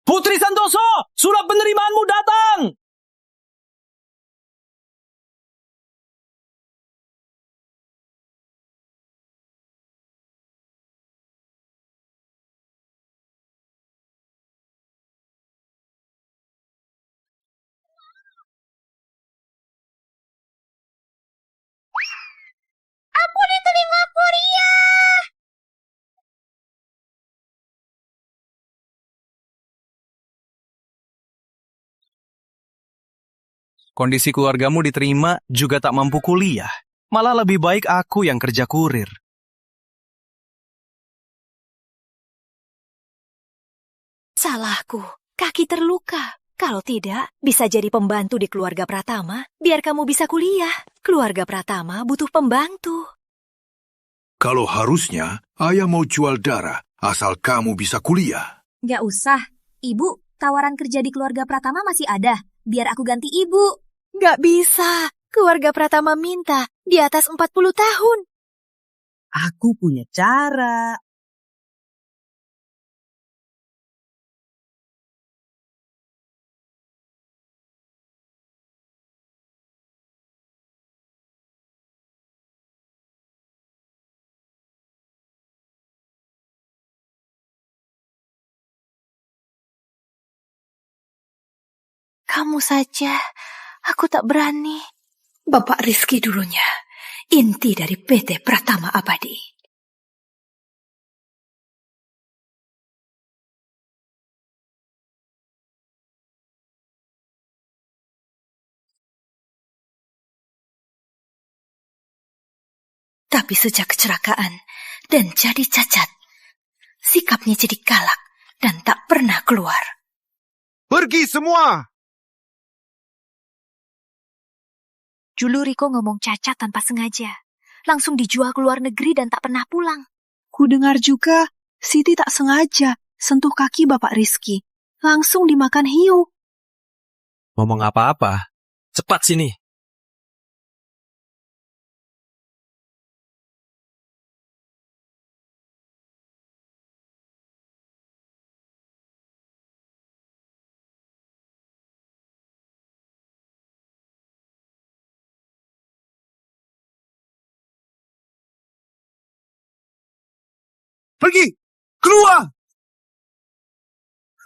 Putri Santoso, surat penerimaanmu datang! Aku diterima kuliah. Kondisi keluargamu diterima juga tak mampu kuliah. Malah lebih baik aku yang kerja kurir. Salahku, kaki terluka. Kalau tidak, bisa jadi pembantu di keluarga Pratama, biar kamu bisa kuliah. Keluarga Pratama butuh pembantu. Kalau harusnya, ayah mau jual darah, asal kamu bisa kuliah. Nggak usah. Ibu, tawaran kerja di keluarga Pratama masih ada. Biar aku ganti ibu. Nggak bisa. Keluarga Pratama minta di atas 40 tahun. Aku punya cara. Kamu saja, aku tak berani. Bapak Rizky dulunya, inti dari PT Pratama Abadi. Tapi sejak kecelakaan dan jadi cacat, sikapnya jadi galak dan tak pernah keluar. Pergi semua! Dulu Riko ngomong cacat tanpa sengaja. Langsung dijual ke luar negeri dan tak pernah pulang. Ku dengar juga, Siti tak sengaja sentuh kaki Bapak Rizky. Langsung dimakan hiu. Ngomong apa-apa? Cepat sini. Pergi! Keluar!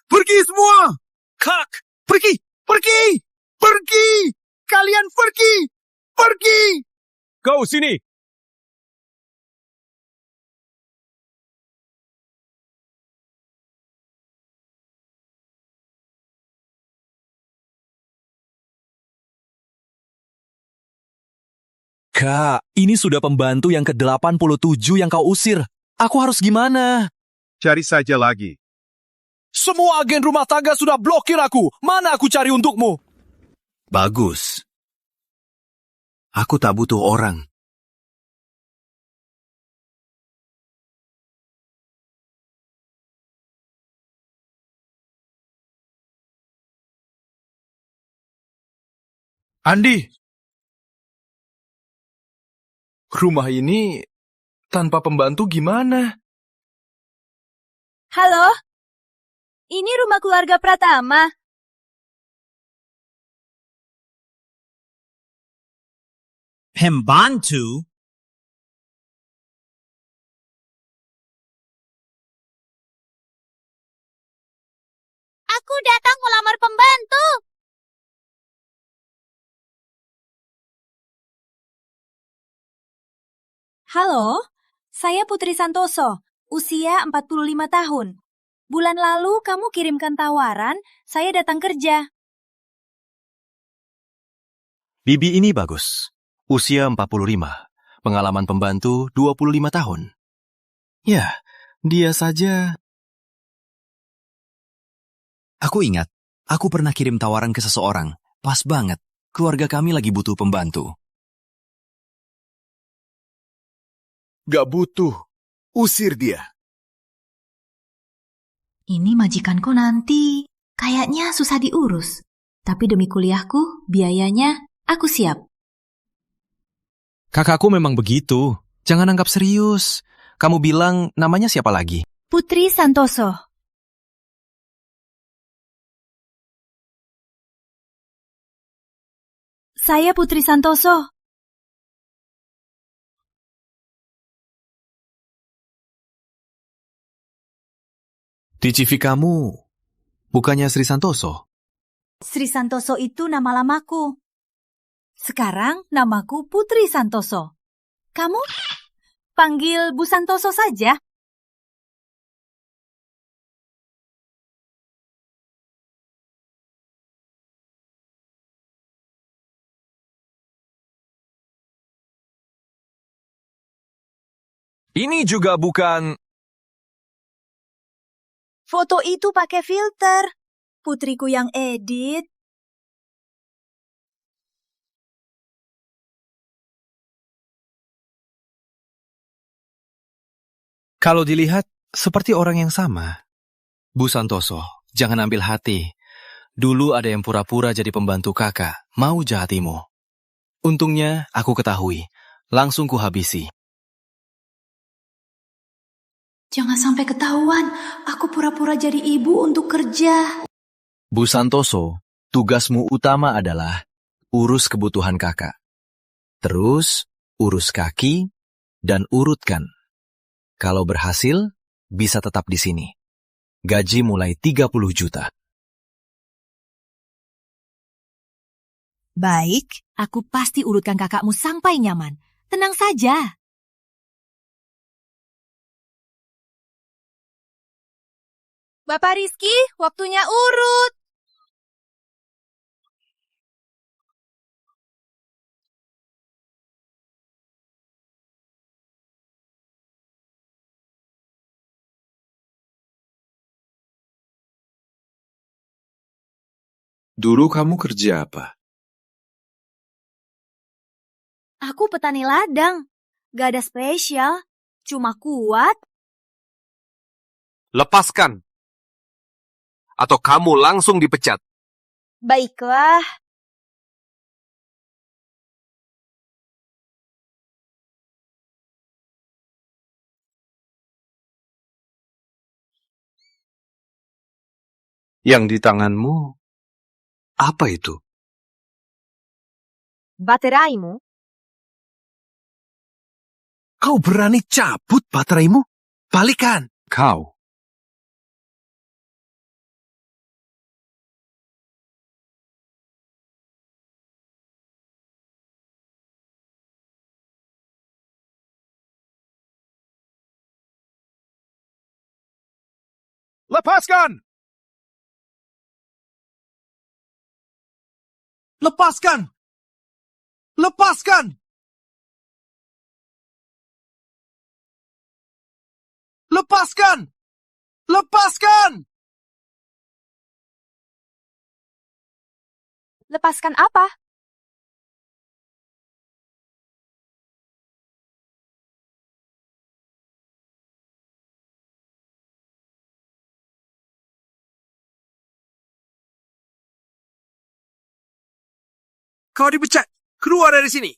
Pergi semua! Kak! Pergi! Pergi! Pergi! Kalian pergi! Pergi! Kau sini! Kak, ini sudah pembantu yang ke-87 yang kau usir. Aku harus gimana? Cari saja lagi. Semua agen rumah tangga sudah blokir aku. Mana aku cari untukmu? Bagus. Aku tak butuh orang. Andi! Rumah ini tanpa pembantu gimana? Halo? Ini rumah keluarga Pratama. Pembantu? Aku datang melamar pembantu. Halo, saya Putri Santoso, usia 45 tahun. Bulan lalu kamu kirimkan tawaran, saya datang kerja. Bibi ini bagus. Usia 45. Pengalaman pembantu 25 tahun. Ya, dia saja. Aku ingat, aku pernah kirim tawaran ke seseorang. Pas banget, keluarga kami lagi butuh pembantu. Gak butuh. Usir dia. Ini majikanku nanti. Kayaknya susah diurus. Tapi demi kuliahku, biayanya aku siap. Kakakku memang begitu. Jangan anggap serius. Kamu bilang namanya siapa lagi? Putri Santoso. Saya Putri Santoso. Di CV kamu, bukannya Sri Santoso? Sri Santoso itu nama lamaku. Sekarang namaku Putri Santoso. Kamu? Panggil Bu Santoso saja. Ini juga bukan... Foto itu pakai filter. Putriku yang edit. Kalau dilihat, seperti orang yang sama. Bu Santoso, jangan ambil hati. Dulu ada yang pura-pura jadi pembantu kakak, mau jahatimu. Untungnya, aku ketahui. Langsung kuhabisi. Jangan sampai ketahuan, aku pura-pura jadi ibu untuk kerja. Bu Santoso, tugasmu utama adalah urus kebutuhan kakak. Terus, urus kaki, dan urutkan. Kalau berhasil, bisa tetap di sini. Gaji mulai 30 juta. Baik, aku pasti urutkan kakakmu sampai nyaman. Tenang saja. Bapak Rizky, waktunya urut. Dulu kamu kerja apa? Aku petani ladang. Gak ada spesial. Cuma kuat. Lepaskan. Atau kamu langsung dipecat. Baiklah. Yang di tanganmu, apa itu? Bateraimu? Kau berani cabut bateraimu? Balikan! Kau. Lepaskan! Lepaskan! Lepaskan! Lepaskan! Lepaskan! Lepaskan apa? Kau dipecat. Keluar dari sini.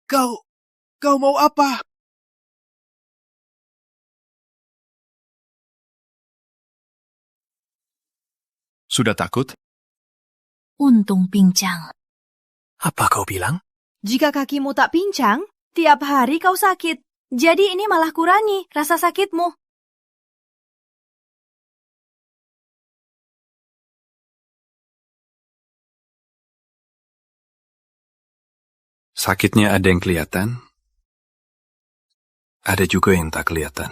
Kau mau apa? Sudah takut? Untung pincang. Apa kau bilang? Jika kakimu tak pincang, tiap hari kau sakit. Jadi ini malah kurangi rasa sakitmu. Sakitnya ada yang kelihatan, ada juga yang tak kelihatan.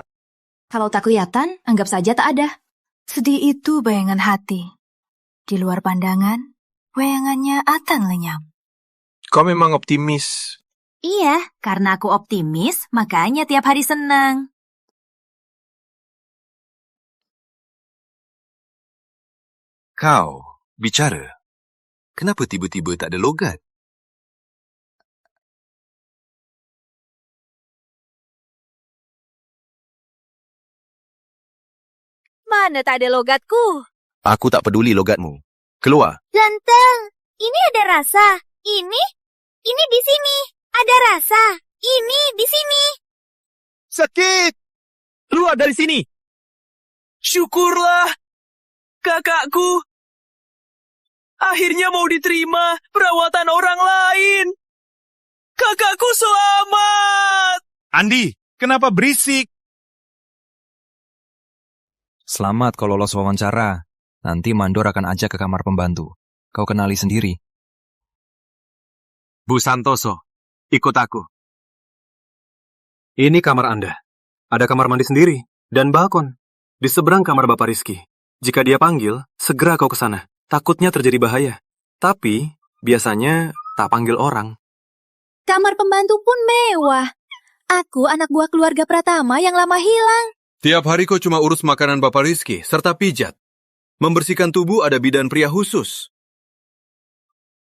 Kalau tak kelihatan, anggap saja tak ada. Sedih itu bayangan hati. Di luar pandangan, wayangannya akan lenyap. Kau memang optimis. Iya, karena aku optimis, makanya tiap hari senang. Kau bicara. Kenapa tiba-tiba tak ada logat? Mana tak ada logatku? Aku tak peduli logatmu. Keluar. Ganteng, ini ada rasa. Ini di sini. Ada rasa. Ini di sini. Sakit! Keluar dari sini! Syukurlah! Kakakku! Akhirnya mau diterima perawatan orang lain. Kakakku selamat. Andi, kenapa berisik? Selamat kau lolos wawancara. Nanti Mandor akan ajak ke kamar pembantu. Kau kenali sendiri. Bu Santoso, ikut aku. Ini kamar Anda. Ada kamar mandi sendiri dan balkon. Di seberang kamar Bapak Rizky. Jika dia panggil, segera kau ke sana. Takutnya terjadi bahaya. Tapi, biasanya tak panggil orang. Kamar pembantu pun mewah. Aku anak buah keluarga Pratama yang lama hilang. Tiap hari kau cuma urus makanan Bapak Rizky, serta pijat. Membersihkan tubuh ada bidan pria khusus.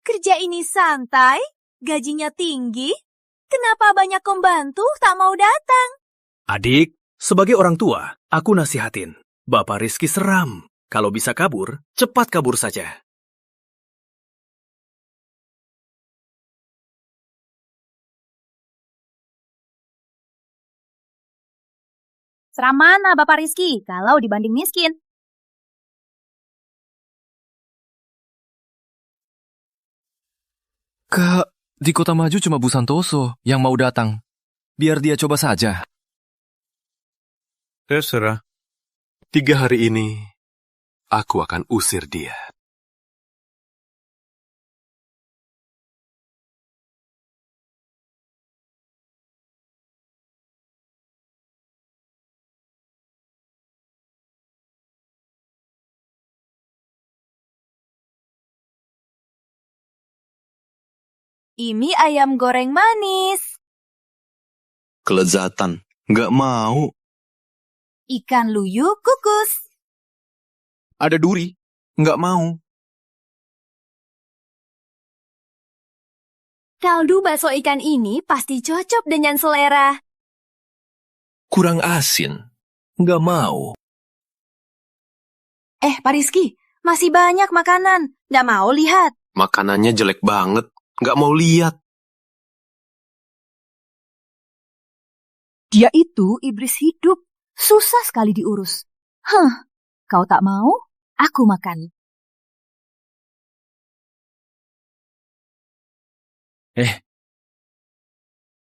Kerja ini santai, gajinya tinggi. Kenapa banyak pembantu tak mau datang? Adik, sebagai orang tua, aku nasihatin. Bapak Rizky seram. Kalau bisa kabur, cepat kabur saja. Seram mana Bapak Rizky kalau dibanding miskin? Kak, di Kota Maju cuma Bu Santoso yang mau datang. Biar dia coba saja. Terserah. 3 hari ini, aku akan usir dia. Ini ayam goreng manis. Kelezatan. Nggak mau. Ikan luyu kukus. Ada duri. Nggak mau. Kaldu bakso ikan ini pasti cocok dengan selera. Kurang asin. Nggak mau. Pak Rizky, masih banyak makanan. Nggak mau lihat. Makanannya jelek banget. Nggak mau lihat. Dia itu iblis hidup. Susah sekali diurus. Kau tak mau? Aku makan.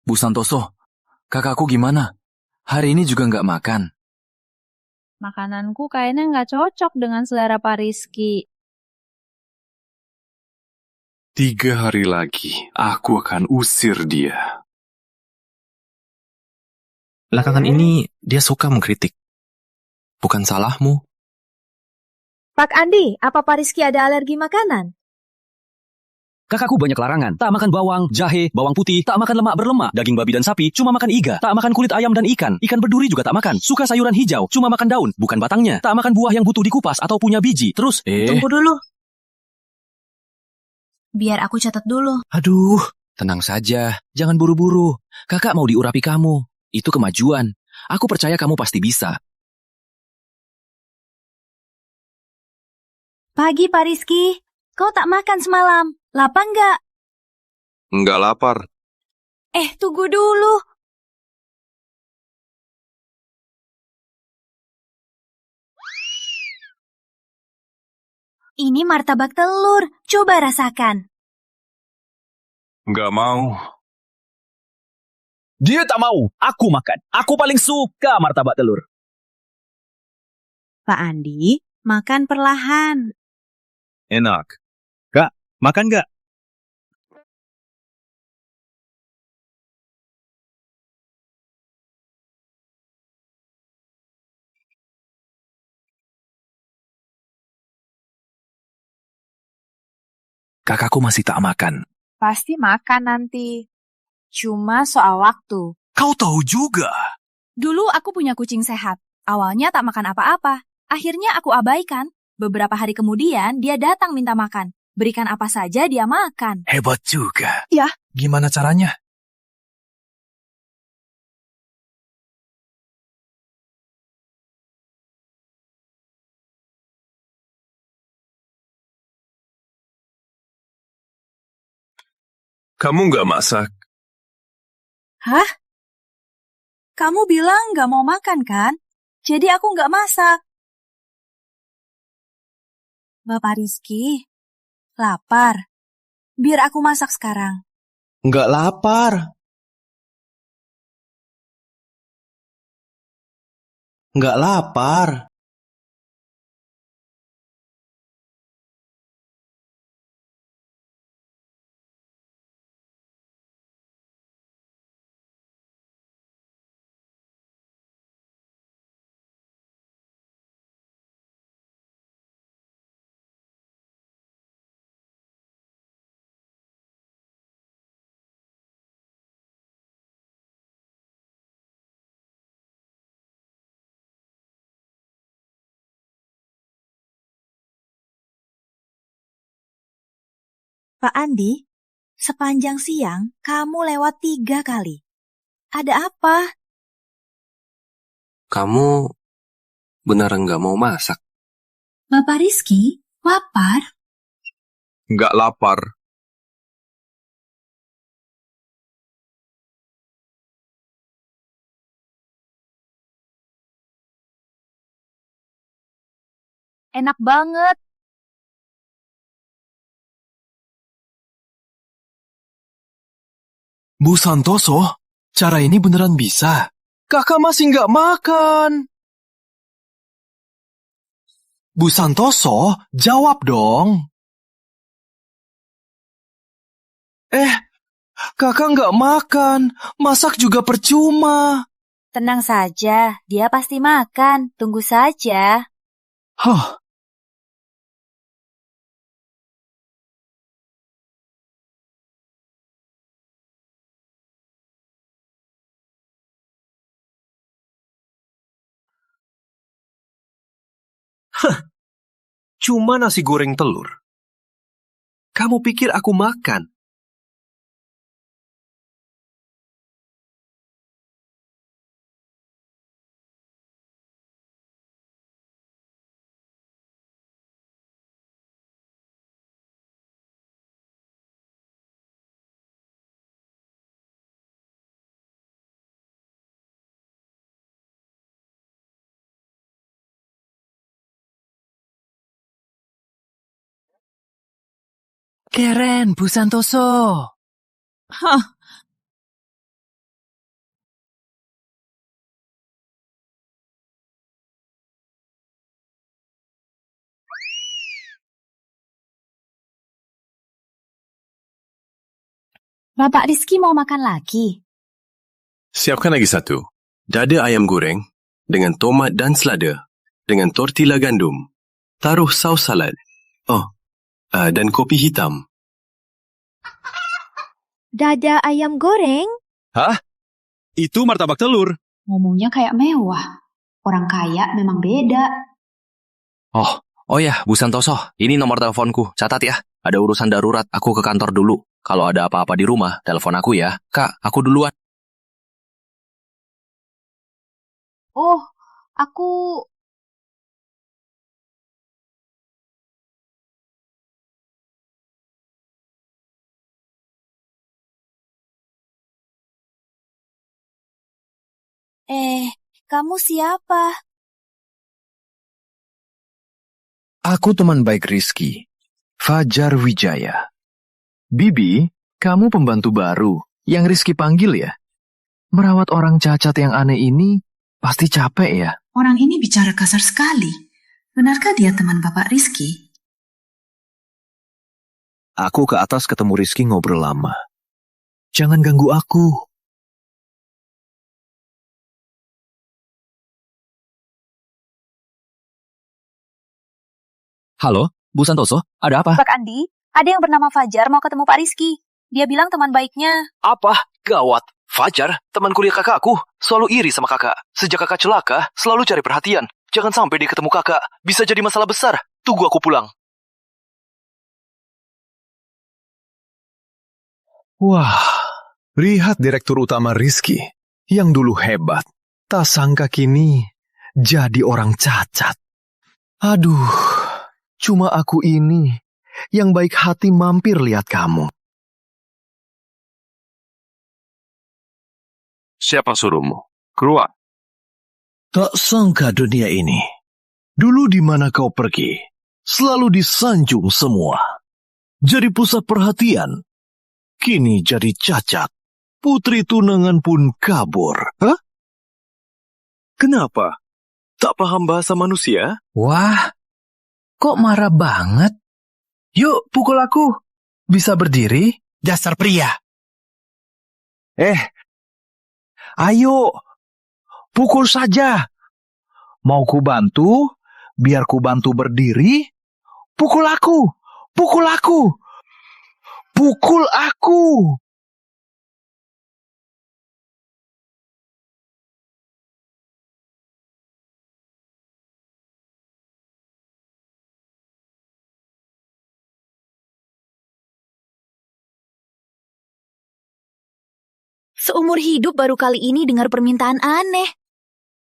Bu Santoso, kakakku gimana? Hari ini juga nggak makan. Makananku kayaknya nggak cocok dengan selera Pak Rizky. 3 hari lagi, aku akan usir dia. Belakangan ini, dia suka mengkritik. Bukan salahmu. Pak Andi, apa Pak Rizky ada alergi makanan? Kakakku banyak larangan. Tak makan bawang, jahe, bawang putih, tak makan lemak berlemak, daging babi dan sapi, cuma makan iga. Tak makan kulit ayam dan ikan. Ikan berduri juga tak makan. Suka sayuran hijau, cuma makan daun, bukan batangnya. Tak makan buah yang butuh dikupas atau punya biji. Terus, Tunggu dulu. Biar aku catat dulu. Aduh, tenang saja. Jangan buru-buru. Kakak mau diurapi kamu. Itu kemajuan. Aku percaya kamu pasti bisa. Pagi Pak Rizky, kau tak makan semalam. Lapar nggak? Nggak lapar. Tunggu dulu. Ini martabak telur. Coba rasakan. Nggak mau. dia tak mau. Aku makan. Aku paling suka martabak telur. Pak Andi, makan perlahan. Enak. Kak, makan nggak? Kakakku masih tak makan. Pasti makan nanti. Cuma soal waktu. Kau tahu juga. Dulu aku punya kucing sehat. Awalnya tak makan apa-apa. Akhirnya aku abaikan. Beberapa hari kemudian dia datang minta makan. Berikan apa saja dia makan. Hebat juga. Ya. Gimana caranya? Kamu nggak masak? Hah? Kamu bilang nggak mau makan kan? Jadi aku nggak masak. Bapak Rizky, Lapar. Biar aku masak sekarang. Nggak lapar. Nggak lapar. Pak Andi, sepanjang siang kamu lewat 3 kali. Ada apa? Kamu beneran nggak mau masak? Bapak Rizky, lapar? Nggak lapar. Enak banget. Bu Santoso, cara ini beneran bisa. Kakak masih nggak makan. Bu Santoso, jawab dong. Kakak nggak makan. Masak juga percuma. Tenang saja, dia pasti makan. Tunggu saja. Hah. Cuma nasi goreng telur. Kamu pikir aku makan? Keren, Bu Santoso. Hah. Bapak Rizky mau makan lagi? Siapkan lagi satu. Dada ayam goreng dengan tomat dan selada dengan tortilla gandum. Taruh saus salad. Dan kopi hitam. Dada ayam goreng? Hah? Itu martabak telur. Ngomongnya kayak mewah. Orang kaya memang beda. Oh ya, Bu Santoso, ini nomor teleponku. Catat ya. Ada urusan darurat, aku ke kantor dulu. Kalau ada apa-apa di rumah, telepon aku ya. Kak, aku duluan. Oh, aku... Kamu siapa? Aku teman baik Rizky, Fajar Wijaya. Bibi, kamu pembantu baru yang Rizky panggil ya? Merawat orang cacat yang aneh ini pasti capek ya? Orang ini bicara kasar sekali. Benarkah dia teman Bapak Rizky? Aku ke atas ketemu Rizky ngobrol lama. Jangan ganggu aku. Halo, Bu Santoso, ada apa? Pak Andi, ada yang bernama Fajar mau ketemu Pak Rizky. Dia bilang teman baiknya. Apa? Gawat. Fajar, teman kuliah kakakku, selalu iri sama kakak. Sejak kakak celaka, selalu cari perhatian. Jangan sampai dia ketemu kakak. Bisa jadi masalah besar. Tunggu aku pulang. Wah, lihat direktur utama Rizky, yang dulu hebat. Tak sangka kini jadi orang cacat. Aduh, cuma aku ini yang baik hati mampir lihat kamu. Siapa suruhmu? Keluar. Tak sangka dunia ini. Dulu di mana kau pergi, selalu disanjung semua. jadi pusat perhatian. Kini jadi cacat. Putri tunangan pun kabur. Hah? Kenapa? Tak paham bahasa manusia? Wah, kok marah banget? Yuk, pukul aku. Bisa berdiri? Dasar pria. Ayo, pukul saja. Mau ku bantu? Biar ku bantu berdiri? Pukul aku! Pukul aku! Pukul aku! Seumur hidup baru kali ini dengar permintaan aneh.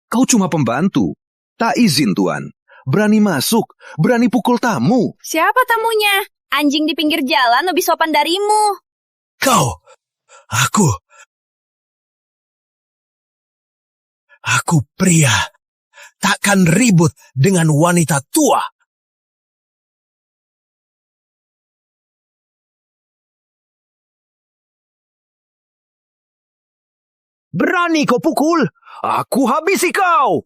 Kau cuma pembantu. Tak izin, Tuan. Berani masuk, berani pukul tamu. Siapa tamunya? Anjing di pinggir jalan lebih sopan darimu. Aku pria. Takkan ribut dengan wanita tua. Berani kau pukul? Aku habisi kau!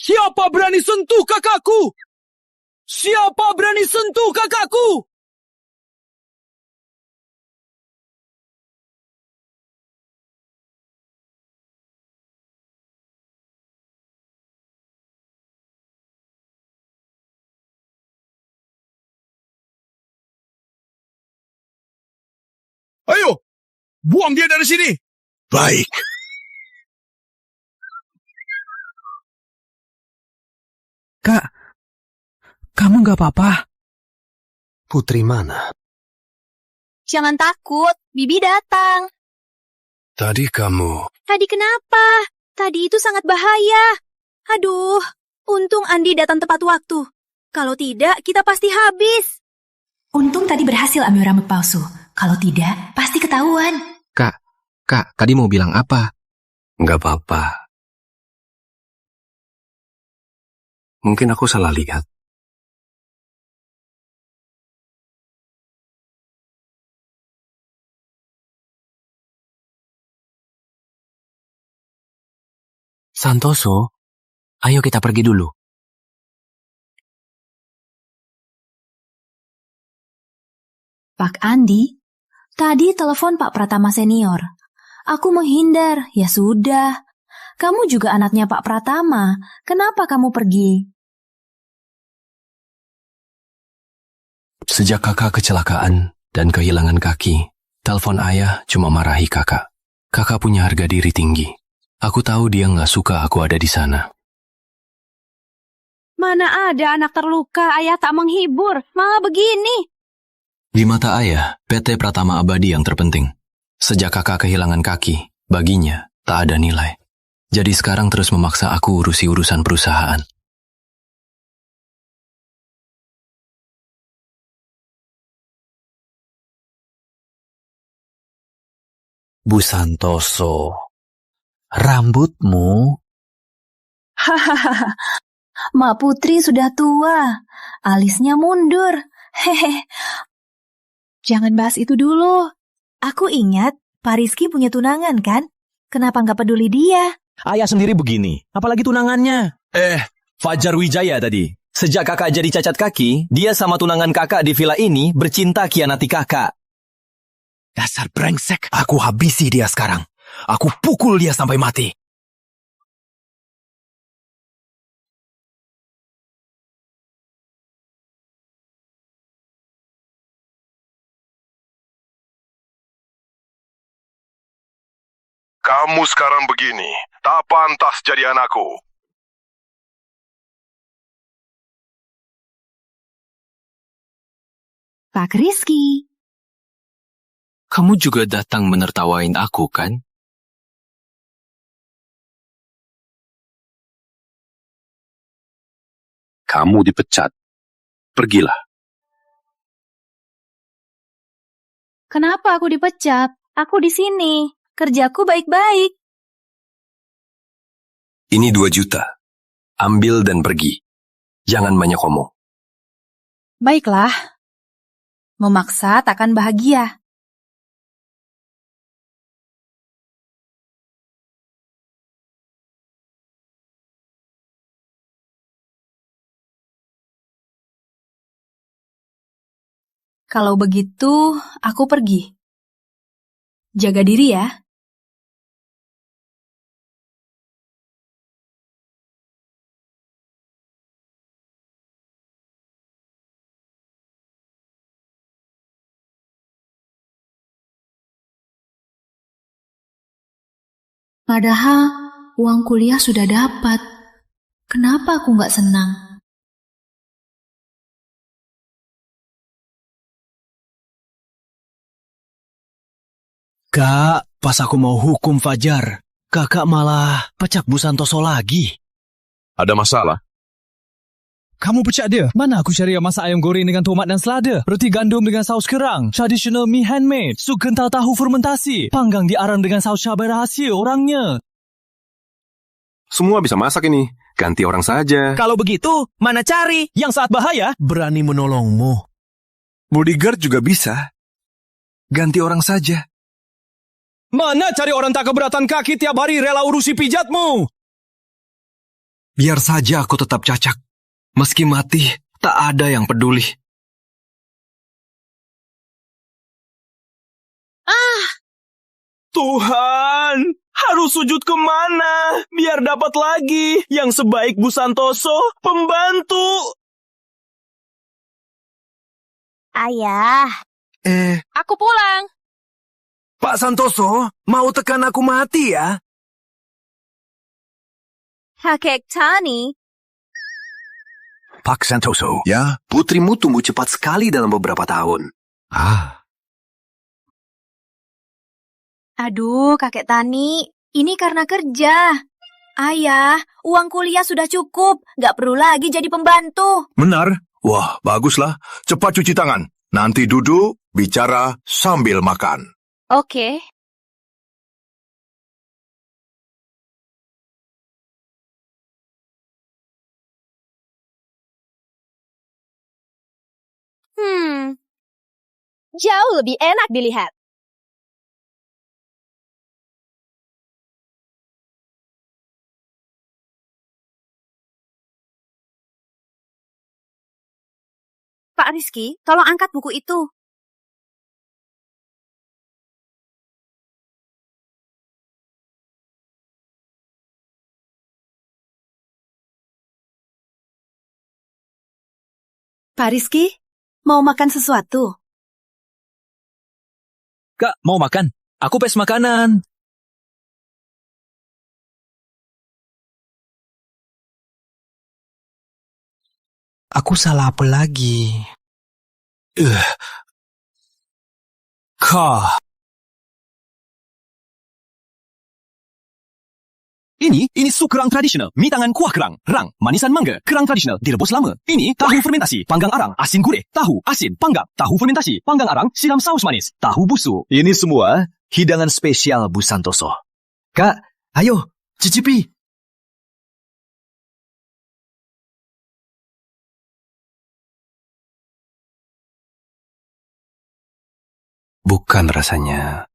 Siapa berani sentuh kakakku? Siapa berani sentuh kakakku? Ayo, buang dia dari sini. Baik. Kak, kamu gak apa-apa? Putri mana? Jangan takut, Bibi datang. Tadi kamu... Tadi kenapa? Tadi itu sangat bahaya. Aduh, untung Andi datang tepat waktu. Kalau tidak, kita pasti habis. Untung tadi berhasil ambil rambut palsu. Kalau tidak, pasti ketahuan. Kak, tadi mau bilang apa? Nggak apa-apa. Mungkin aku salah lihat. Santoso, ayo kita pergi dulu. Pak Andi, tadi telepon Pak Pratama Senior. Aku menghindar, ya sudah. Kamu juga anaknya Pak Pratama, kenapa kamu pergi? Sejak kakak kecelakaan dan kehilangan kaki, telepon ayah cuma marahi kakak. Kakak punya harga diri tinggi. Aku tahu dia nggak suka aku ada di sana. Mana ada anak terluka, ayah tak menghibur, malah begini. Di mata ayah, PT Pratama Abadi yang terpenting. Sejak kakak kehilangan kaki, baginya tak ada nilai. Jadi sekarang terus memaksa aku urusi urusan perusahaan. Bu Santoso, rambutmu... Hahaha, Mak Putri sudah tua, alisnya mundur. Hehe. Jangan bahas itu dulu. Aku ingat Pak Rizky punya tunangan kan? Kenapa nggak peduli dia? Ayah sendiri begini, apalagi tunangannya. Fajar Wijaya tadi. Sejak kakak jadi cacat kaki, dia sama tunangan kakak di villa ini bercinta khianati kakak. Dasar brengsek. Aku habisi dia sekarang. Aku pukul dia sampai mati. Kamu sekarang begini, tak pantas jadi anakku. Pak Rizky. Kamu juga datang menertawain aku, kan? Kamu dipecat. Pergilah. Kenapa aku dipecat? Aku di sini. Kerjaku baik-baik. Ini 2 juta. Ambil dan pergi. Jangan banyak omong. Baiklah. Memaksa takkan bahagia. Kalau begitu, aku pergi. Jaga diri ya. Padahal uang kuliah sudah dapat. Kenapa aku nggak senang? Kak, pas aku mau hukum Fajar, kakak malah pecak Bu Santoso lagi. Ada masalah? Kamu pecak dia? Mana aku cari masak ayam goreng dengan tomat dan selada, roti gandum dengan saus kerang, traditional mie handmade, sup kental tahu fermentasi, panggang diarang dengan saus cabai rahasia orangnya. Semua bisa masak ini. Ganti orang saja. Kalau begitu, mana cari? Yang saat bahaya, berani menolongmu. Bodyguard juga bisa. Ganti orang saja. Mana cari orang tak keberatan kaki tiap hari rela urusi pijatmu? Biar saja aku tetap cacat. Meski mati, tak ada yang peduli. Tuhan, harus sujud kemana? Biar dapat lagi yang sebaik Bu Santoso, pembantu. Ayah. Aku pulang. Pak Santoso, mau tekan aku mati ya? Kakek Tani. Pak Santoso, ya? Putrimu tumbuh cepat sekali dalam beberapa tahun. Aduh, Kakek Tani, ini karena kerja. Ayah, uang kuliah sudah cukup, nggak perlu lagi jadi pembantu. Benar? Wah, baguslah. Cepat cuci tangan. Nanti duduk, bicara sambil makan. Oke. Jauh lebih enak dilihat. Pak Rizky, tolong angkat buku itu. Pak Rizky, mau makan sesuatu? Kak, mau makan? Aku pes makanan. Aku salah apa lagi? Kah. Ini sup kerang tradisional, mie tangan kuah kerang, rang, manisan mangga, kerang tradisional, direbus lama. Ini tahu fermentasi, panggang arang, asin gurih, tahu, asin, panggang, tahu fermentasi, panggang arang, siram saus manis, tahu busuk. Ini semua hidangan spesial Bu Santoso. Kak, ayo, cicipi. Bukan rasanya.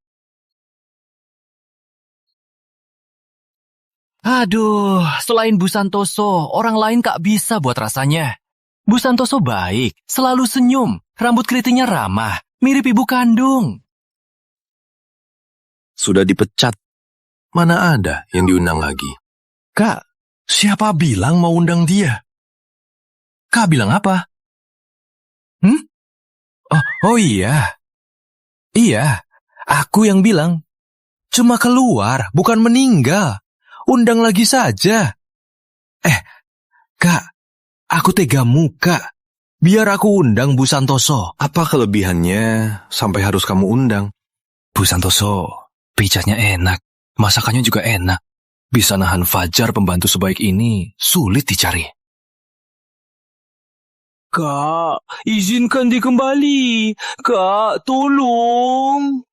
Aduh, selain Bu Santoso, orang lain tak bisa buat rasanya. Bu Santoso baik, selalu senyum, rambut keritingnya ramah, mirip ibu kandung. Sudah dipecat. Mana ada yang diundang lagi? Kak, siapa bilang mau undang dia? Kak bilang apa? Oh iya. Iya, aku yang bilang. Cuma keluar, bukan meninggal. Undang lagi saja. Kak, aku tega muka. Biar aku undang Bu Santoso. Apa kelebihannya sampai harus kamu undang? Bu Santoso, pijatnya enak. Masakannya juga enak. Bisa nahan Fajar pembantu sebaik ini, sulit dicari. Kak, izinkan dia kembali. Kak, tolong.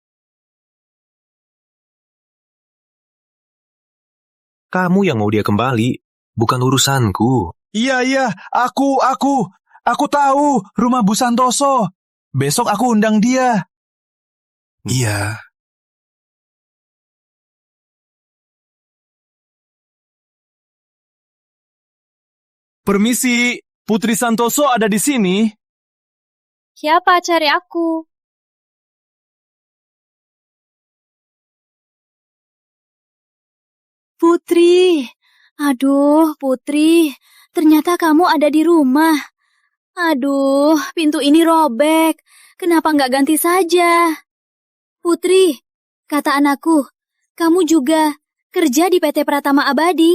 Kamu yang mau dia kembali, bukan urusanku. Iya, aku tahu rumah Bu Santoso. Besok aku undang dia. Iya. Permisi, Putri Santoso ada di sini. Siapa cari aku? Putri, aduh Putri, ternyata kamu ada di rumah. Aduh, pintu ini robek. Kenapa nggak ganti saja? Putri, kata anakku, kamu juga kerja di PT Pratama Abadi,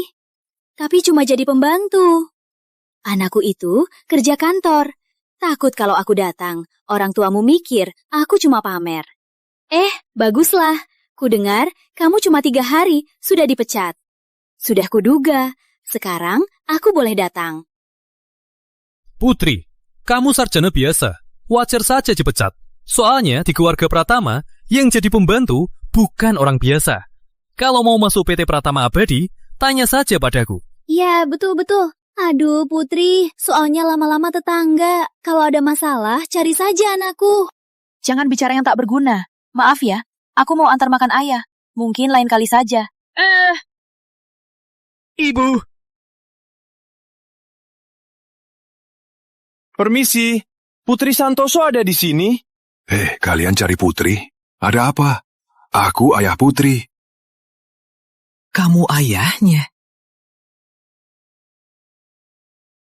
tapi cuma jadi pembantu. Anakku itu kerja kantor. Takut kalau aku datang, orang tuamu mikir aku cuma pamer. Baguslah. Kudengar kamu cuma 3 hari sudah dipecat. Sudah kuduga, sekarang aku boleh datang. Putri, kamu sarjana biasa. Wajar saja dipecat. Soalnya di keluarga Pratama, yang jadi pembantu bukan orang biasa. Kalau mau masuk PT Pratama Abadi, tanya saja padaku. Ya, betul-betul. Aduh, Putri, soalnya lama-lama tetangga. Kalau ada masalah, cari saja anakku. Jangan bicara yang tak berguna. Maaf ya, aku mau antar makan ayah. Mungkin lain kali saja. Ibu. Permisi, Putri Santoso ada di sini? Kalian cari Putri? Ada apa? Aku ayah Putri. Kamu ayahnya?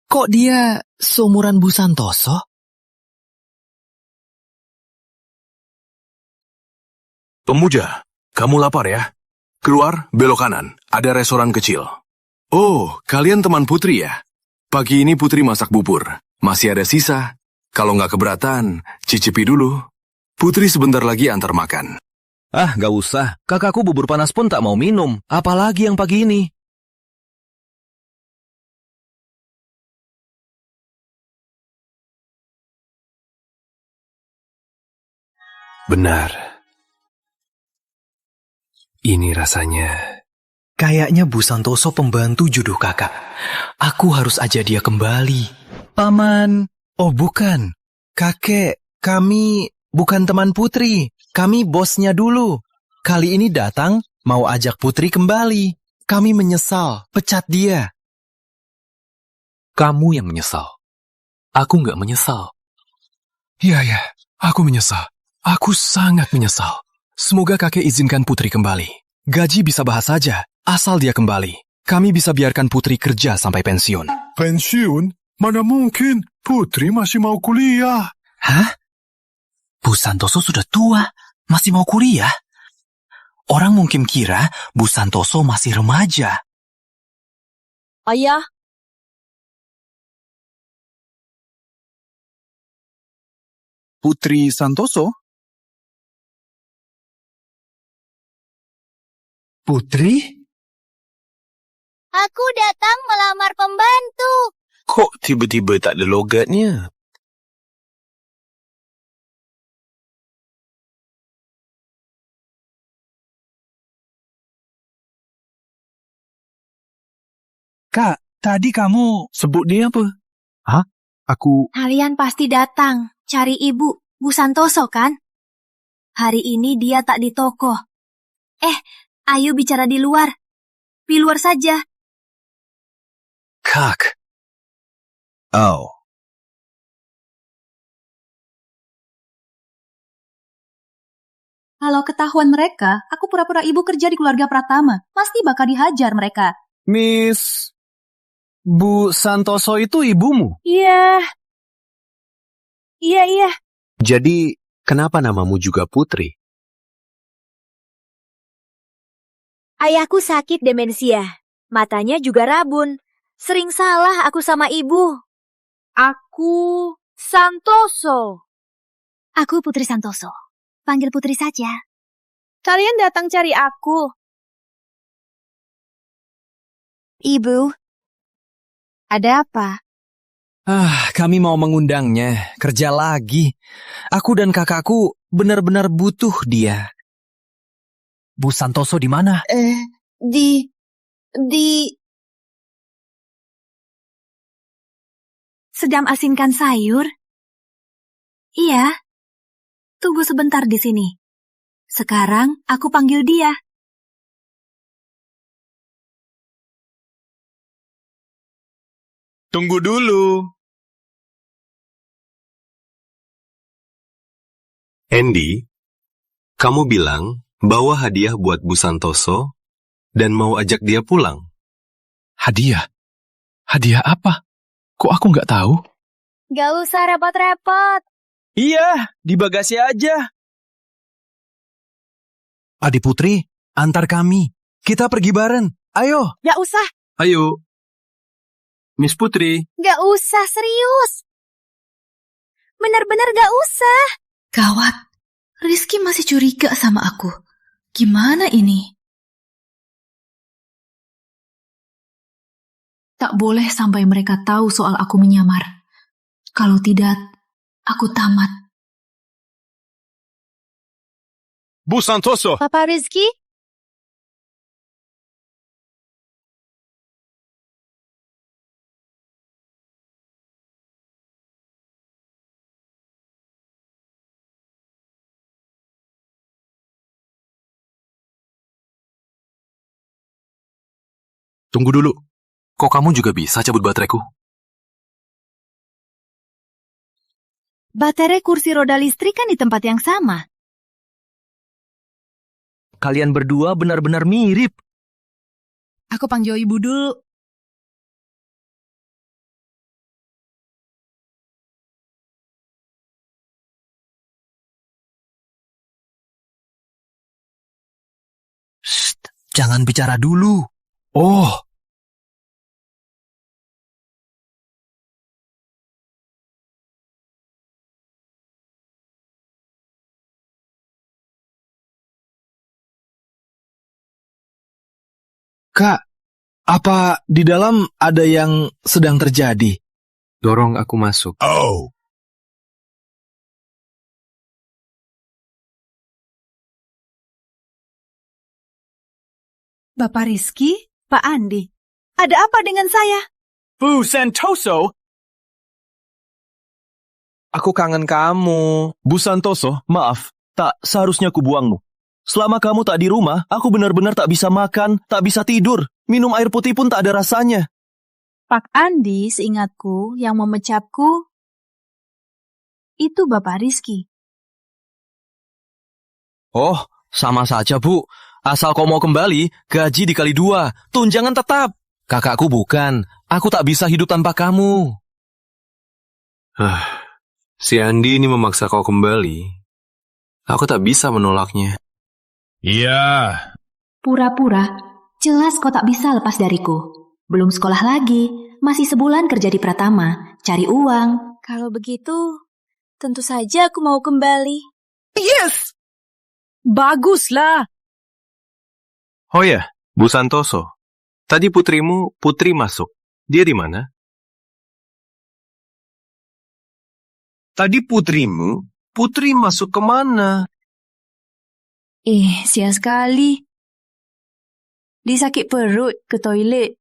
Kok dia seumuran Bu Santoso? Pemuja, kamu lapar ya? Keluar, belok kanan. Ada restoran kecil. Oh, kalian teman Putri ya? Pagi ini Putri masak bubur. Masih ada sisa. Kalau nggak keberatan, cicipi dulu. Putri sebentar lagi antar makan. Gak usah. Kakakku bubur panas pun tak mau minum. Apalagi yang pagi ini. Benar. Ini rasanya. Kayaknya Bu Santoso pembantu jodoh kakak. Aku harus ajak dia kembali. Paman. Oh bukan. Kakek, kami bukan teman Putri. Kami bosnya dulu. Kali ini datang mau ajak Putri kembali. Kami menyesal pecat dia. Kamu yang menyesal. Aku nggak menyesal. Iya, aku menyesal. Aku sangat menyesal. Semoga kakek izinkan Putri kembali. Gaji bisa bahas saja, asal dia kembali. Kami bisa biarkan Putri kerja sampai pensiun. Pensiun? Mana mungkin? Putri masih mau kuliah. Hah? Bu Santoso sudah tua, masih mau kuliah? Orang mungkin kira Bu Santoso masih remaja. Ayah, Putri Santoso? Putri? Aku datang melamar pembantu. Kok tiba-tiba tak ada logatnya? Kak, tadi kamu sebut dia apa? Hah? Aku... Kalian pasti datang cari ibu, Bu Santoso kan? Hari ini dia tak di toko. Ayo bicara di luar. Di luar saja. Kak. Oh. Kalau ketahuan mereka, aku pura-pura ibu kerja di keluarga Pratama. Pasti bakal dihajar mereka. Miss... Bu Santoso itu ibumu? Iya. Iya. Jadi, kenapa namamu juga Putri? Ayahku sakit demensia. Matanya juga rabun. Sering salah aku sama ibu. Aku Santoso. Aku Putri Santoso. Panggil Putri saja. Kalian datang cari aku. Ibu. Ada apa? Kami mau mengundangnya. Kerja lagi. Aku dan kakakku benar-benar butuh dia. Bu Santoso di mana? Di... Sedang asinkan sayur? Iya. Tunggu sebentar di sini. Sekarang aku panggil dia. Tunggu dulu. Andy, kamu bilang bawa hadiah buat Bu Santoso dan mau ajak dia pulang. Hadiah? Hadiah apa? Kok aku nggak tahu? Gak usah repot-repot. Iya, di bagasi aja. Adik Putri, antar kami. Kita pergi bareng. Ayo. Gak usah. Ayo. Miss Putri. Gak usah, serius. Benar-benar gak usah. Gawat, Rizky masih curiga sama aku. Gimana ini? Tak boleh sampai mereka tahu soal aku menyamar. Kalau tidak, aku tamat. Bu Santoso. Papa Rizky? Tunggu dulu. Kok kamu juga bisa cabut bateraiku? Baterai kursi roda listrik kan di tempat yang sama. Kalian berdua benar-benar mirip. Aku panggil ibu dulu. Shh, jangan bicara dulu. Oh. Kak, apa di dalam ada yang sedang terjadi? Dorong aku masuk. Oh. Bapak Rizky, Pak Andi, ada apa dengan saya? Bu Santoso. Aku kangen kamu. Bu Santoso, maaf. Tak seharusnya kubuangmu. Selama kamu tak di rumah, aku benar-benar tak bisa makan, tak bisa tidur. Minum air putih pun tak ada rasanya. Pak Andi, seingatku, yang memecapku, itu Bapak Rizky. Oh, sama saja, Bu. Asal kau mau kembali, gaji dikali 2. Tunjangan tetap. Kakakku bukan. Aku tak bisa hidup tanpa kamu. Si Andi ini memaksa kau kembali. Aku tak bisa menolaknya. Iya. Pura-pura, jelas kau tak bisa lepas dariku. Belum sekolah lagi, masih sebulan kerja di Pratama, cari uang. Kalau begitu, tentu saja aku mau kembali. Yes! Baguslah. Oh ya, Bu Santoso. Tadi putrimu, Putri masuk. Dia di mana? Tadi putrimu, Putri masuk kemana? Sia sekali. Dia sakit perut, ke toilet.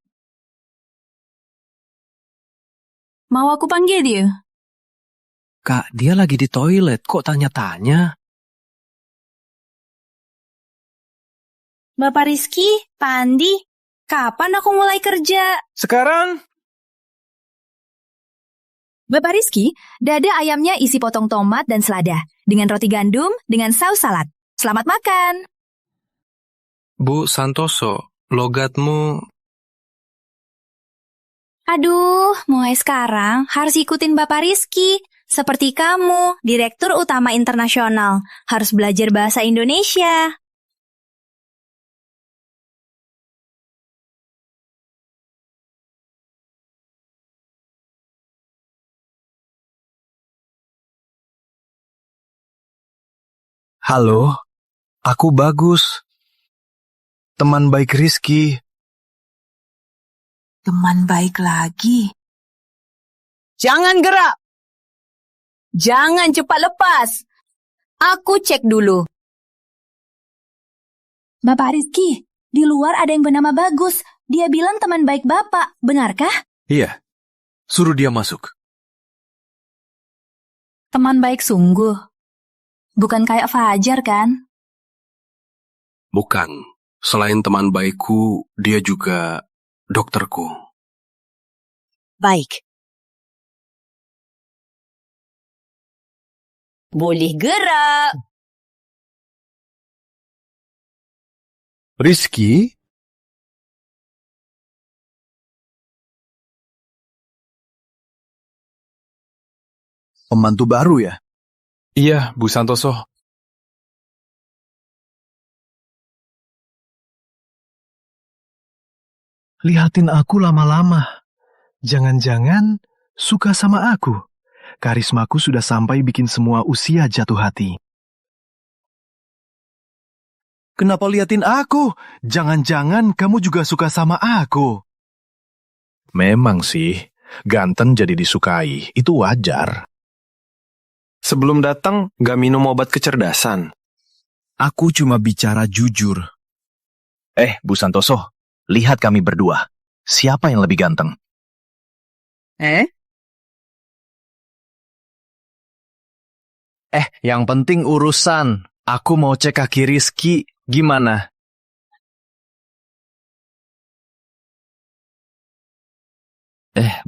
Mau aku panggil dia? Kak, dia lagi di toilet. Kok tanya-tanya? Bapak Rizky, Pak Andi, kapan aku mulai kerja? Sekarang? Bapak Rizky, dada ayamnya isi potong tomat dan selada, dengan roti gandum, dengan saus salad. Selamat makan. Bu Santoso, logatmu... Aduh, mulai sekarang harus ikutin Bapak Rizky. Seperti kamu, Direktur Utama Internasional, harus belajar bahasa Indonesia. Halo, aku Bagus. Teman baik Rizky. Teman baik lagi. Jangan gerak. Jangan cepat lepas. Aku cek dulu. Bapak Rizky, di luar ada yang bernama Bagus. Dia bilang teman baik Bapak, benarkah? Iya, suruh dia masuk. Teman baik sungguh. Bukan kayak Fajar kan? Bukan. Selain teman baikku, dia juga dokterku. Baik. Boleh gerak. Rizky? Pembantu baru ya? Iya, Bu Santoso. Lihatin aku lama-lama. Jangan-jangan suka sama aku. Karismaku sudah sampai bikin semua usia jatuh hati. Kenapa liatin aku? Jangan-jangan kamu juga suka sama aku. Memang sih, ganteng jadi disukai. Itu wajar. Sebelum datang, gak minum obat kecerdasan. Aku cuma bicara jujur. Bu Santoso, lihat kami berdua. Siapa yang lebih ganteng? Yang penting urusan. Aku mau cek kaki Rizky. Gimana?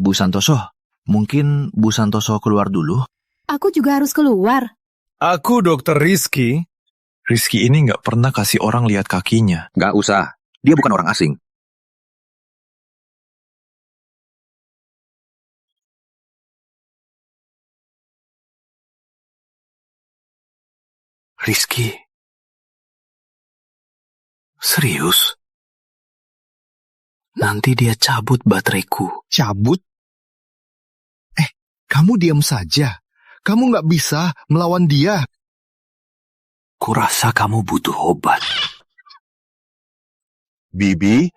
Bu Santoso, mungkin Bu Santoso keluar dulu? Aku juga harus keluar. Aku dokter Rizky. Rizky ini nggak pernah kasih orang lihat kakinya. Nggak usah. Dia bukan orang asing. Rizky. Serius? Nanti dia cabut bateraiku. Cabut? Kamu diam saja. Kamu nggak bisa melawan dia. Kurasa kamu butuh obat. Bibi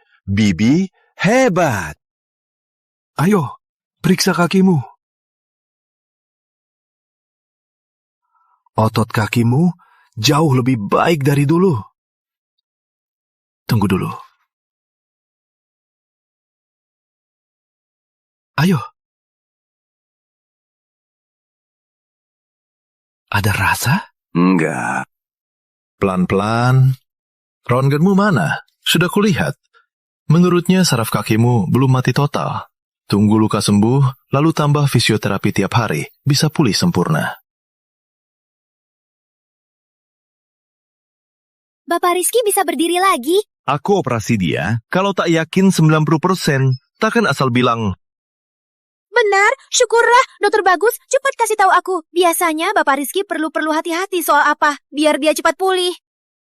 hebat. Ayo, periksa kakimu. Otot kakimu jauh lebih baik dari dulu. Tunggu dulu. Ayo. Ada rasa? Enggak. Pelan-pelan. Röntgenmu mana? Sudah kulihat. Menurutnya saraf kakimu belum mati total. Tunggu luka sembuh, lalu tambah fisioterapi tiap hari. Bisa pulih sempurna. Bapak Rizky bisa berdiri lagi? Aku operasi dia. Kalau tak yakin 90%, takkan asal bilang. Benar, syukurlah. Dokter Bagus, cepat kasih tahu aku. Biasanya Bapak Rizky perlu hati-hati soal apa, biar dia cepat pulih.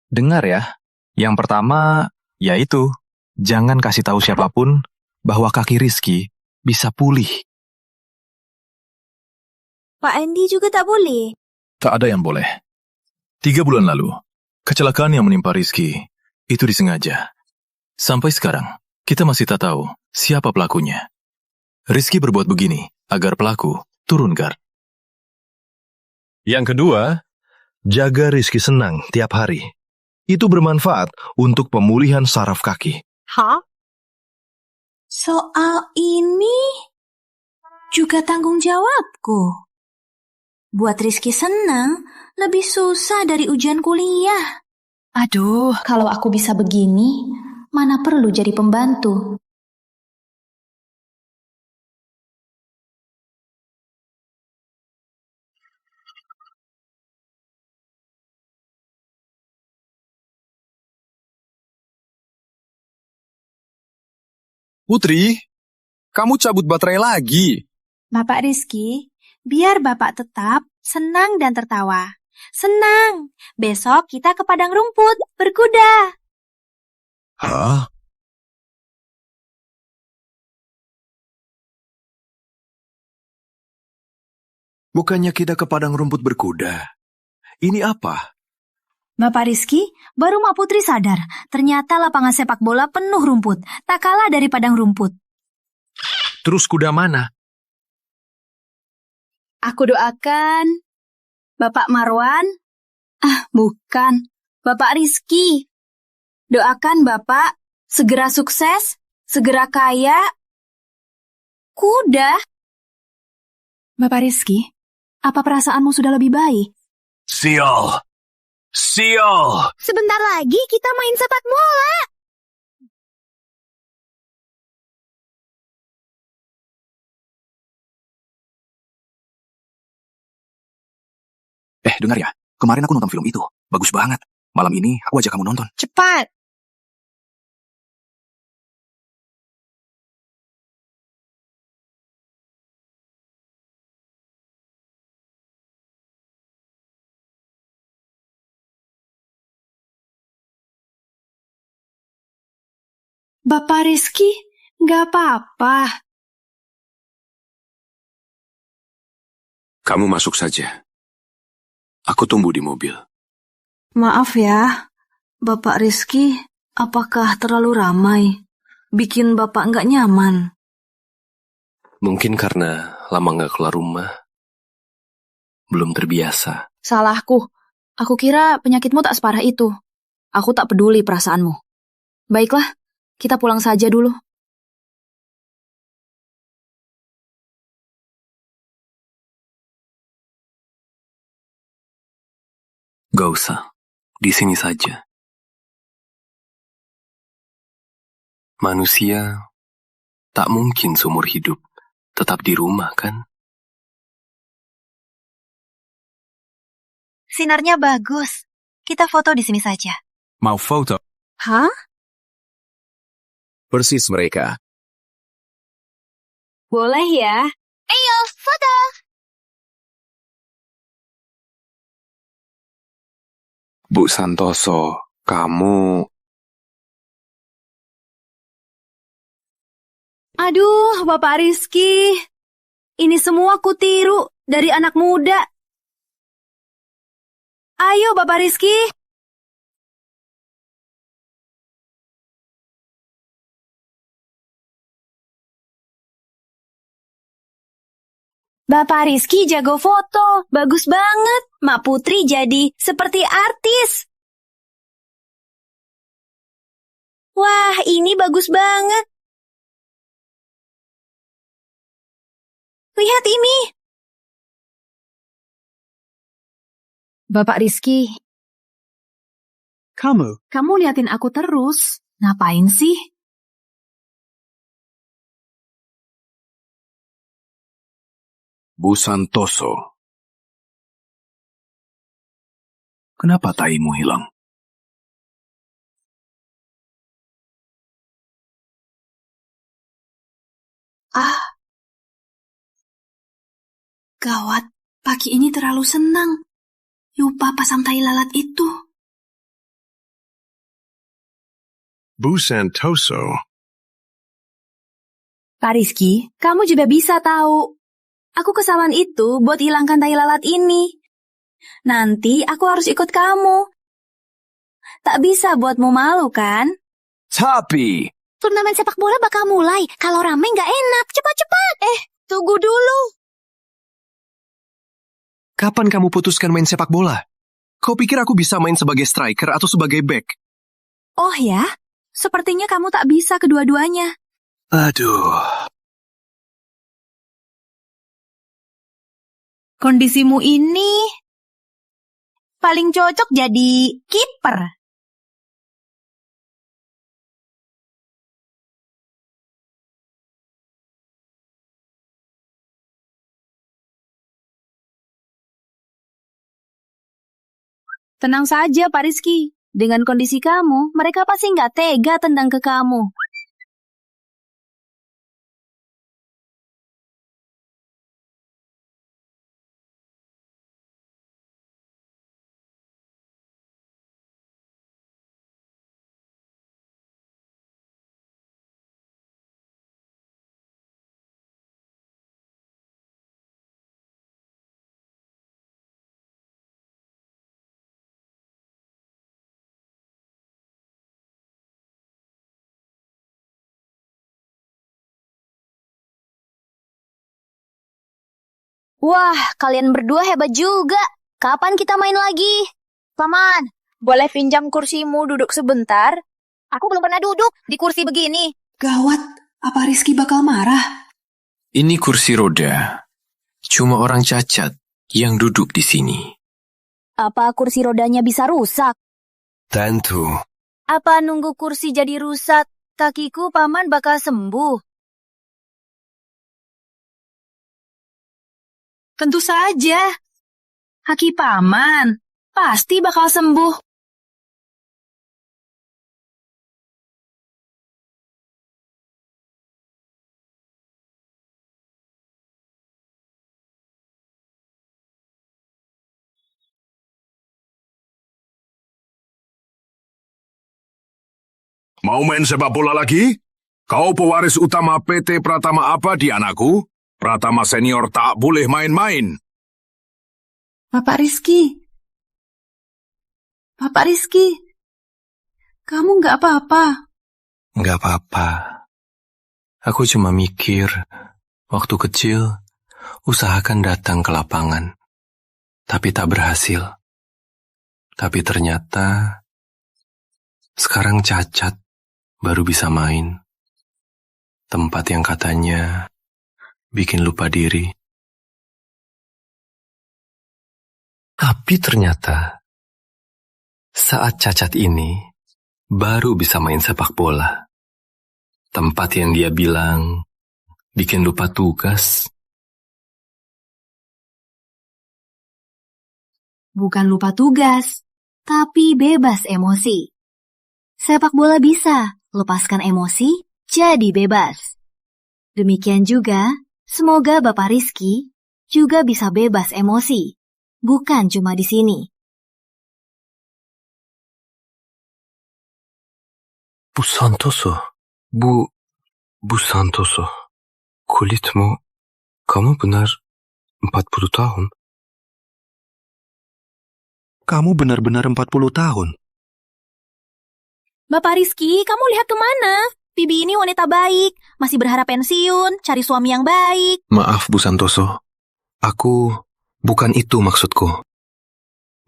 Dengar ya, yang pertama, yaitu, jangan kasih tahu siapapun bahwa kaki Rizky bisa pulih. Pak Andy juga tak boleh. Tak ada yang boleh. 3 bulan lalu, kecelakaan yang menimpa Rizky itu disengaja. Sampai sekarang, kita masih tak tahu siapa pelakunya. Rizky berbuat begini agar pelaku turun guard. Yang kedua, jaga Rizky senang tiap hari. Itu bermanfaat untuk pemulihan saraf kaki. Hah? Soal ini juga tanggung jawabku. Buat Rizky senang, lebih susah dari ujian kuliah. Aduh, kalau aku bisa begini, mana perlu jadi pembantu. Putri, kamu cabut baterai lagi. Bapak Rizky, biar Bapak tetap senang dan tertawa. Senang, besok kita ke padang rumput berkuda. Hah? Bukannya kita ke padang rumput berkuda. Ini apa? Bapak Rizky, baru Mak Putri sadar, ternyata lapangan sepak bola penuh rumput, tak kalah dari padang rumput. Terus kuda mana? Aku doakan Bapak Marwan. Bukan. Bapak Rizky. Doakan Bapak segera sukses, segera kaya. Kuda. Bapak Rizky, apa perasaanmu sudah lebih baik? Sial! Sial! Sebentar lagi kita main sepak bola. Dengar ya, kemarin aku nonton film itu. Bagus banget. Malam ini aku ajak kamu nonton. Cepat. Bapak Rizky, nggak apa-apa. Kamu masuk saja. Aku tunggu di mobil. Maaf ya, Bapak Rizky, apakah terlalu ramai? Bikin Bapak nggak nyaman? Mungkin karena lama nggak keluar rumah. Belum terbiasa. Salahku. Aku kira penyakitmu tak separah itu. Aku tak peduli perasaanmu. Baiklah, kita pulang saja dulu. Gak usah. Di sini saja. Manusia tak mungkin seumur hidup tetap di rumah, kan? Sinarnya bagus. Kita foto di sini saja. Mau foto? Hah? Persis mereka. Boleh ya? Ayo, foto! Bu Santoso, kamu... Aduh, Bapak Rizky. Ini semua kutiru dari anak muda. Ayo, Bapak Rizky. Bapak Rizky jago foto. Bagus banget. Mak Putri jadi seperti artis. Wah, ini bagus banget. Lihat ini. Bapak Rizky, kamu liatin aku terus. Ngapain sih? Bu Santoso. Kenapa taimu hilang? Gawat, pagi ini terlalu senang. Lupa pasang tai lalat itu. Bu Santoso. Pak Rizky, kamu juga bisa tahu. Aku ke salon itu buat hilangkan tai lalat ini. Nanti aku harus ikut kamu. Tak bisa buatmu malu, kan? Tapi... Turnamen sepak bola bakal mulai. Kalau rame nggak enak. Cepat-cepat. Tunggu dulu. Kapan kamu putuskan main sepak bola? Kau pikir aku bisa main sebagai striker atau sebagai back? Oh ya? Sepertinya kamu tak bisa kedua-duanya. Aduh... Kondisimu ini paling cocok jadi kiper. Tenang saja, Pak Rizky. Dengan kondisi kamu, mereka pasti nggak tega tendang ke kamu. Wah, kalian berdua hebat juga. Kapan kita main lagi? Paman, boleh pinjam kursimu duduk sebentar? Aku belum pernah duduk di kursi begini. Gawat, apa Rizky bakal marah? Ini kursi roda. Cuma orang cacat yang duduk di sini. Apa kursi rodanya bisa rusak? Tentu. Apa nunggu kursi jadi rusak, kakiku paman bakal sembuh? Tentu saja. Kaki paman pasti bakal sembuh. Mau main sepak bola lagi? Kau pewaris utama PT Pratama Abadi, anakku. Pratama senior tak boleh main-main. Bapak Rizky. Bapak Rizky. Kamu nggak apa-apa? Nggak apa-apa. Aku cuma mikir, waktu kecil, usahakan datang ke lapangan. Tapi tak berhasil. Tapi ternyata, sekarang cacat, baru bisa main. Tempat yang katanya bikin lupa diri. Tapi ternyata, saat cacat ini, baru bisa main sepak bola. Tempat yang dia bilang bikin lupa tugas. Bukan lupa tugas, tapi bebas emosi. Sepak bola bisa lepaskan emosi, jadi bebas. Demikian juga, semoga Bapak Rizky juga bisa bebas emosi, bukan cuma di sini. Bu Santoso, Bu Santoso, kulitmu, kamu benar 40 tahun. Kamu benar-benar 40 tahun. Bapak Rizky, kamu lihat kemana? Bibi ini wanita baik, masih berharap pensiun, cari suami yang baik. Maaf, Bu Santoso. Aku bukan itu maksudku.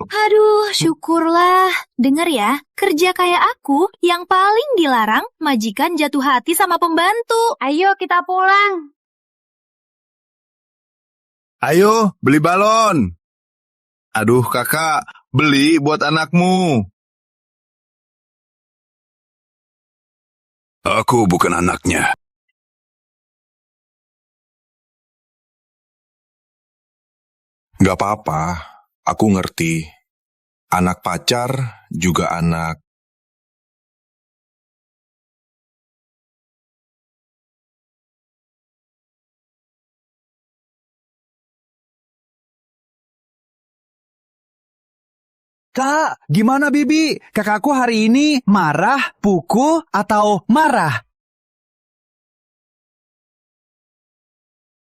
Aduh, syukurlah. Dengar ya, kerja kayak aku yang paling dilarang majikan jatuh hati sama pembantu. Ayo kita pulang. Ayo, beli balon. Aduh, kakak, beli buat anakmu. Aku bukan anaknya. Gak apa-apa, aku ngerti. Anak pacar juga anak. Kak, gimana Bibi? Kakakku hari ini marah, pukul, atau marah?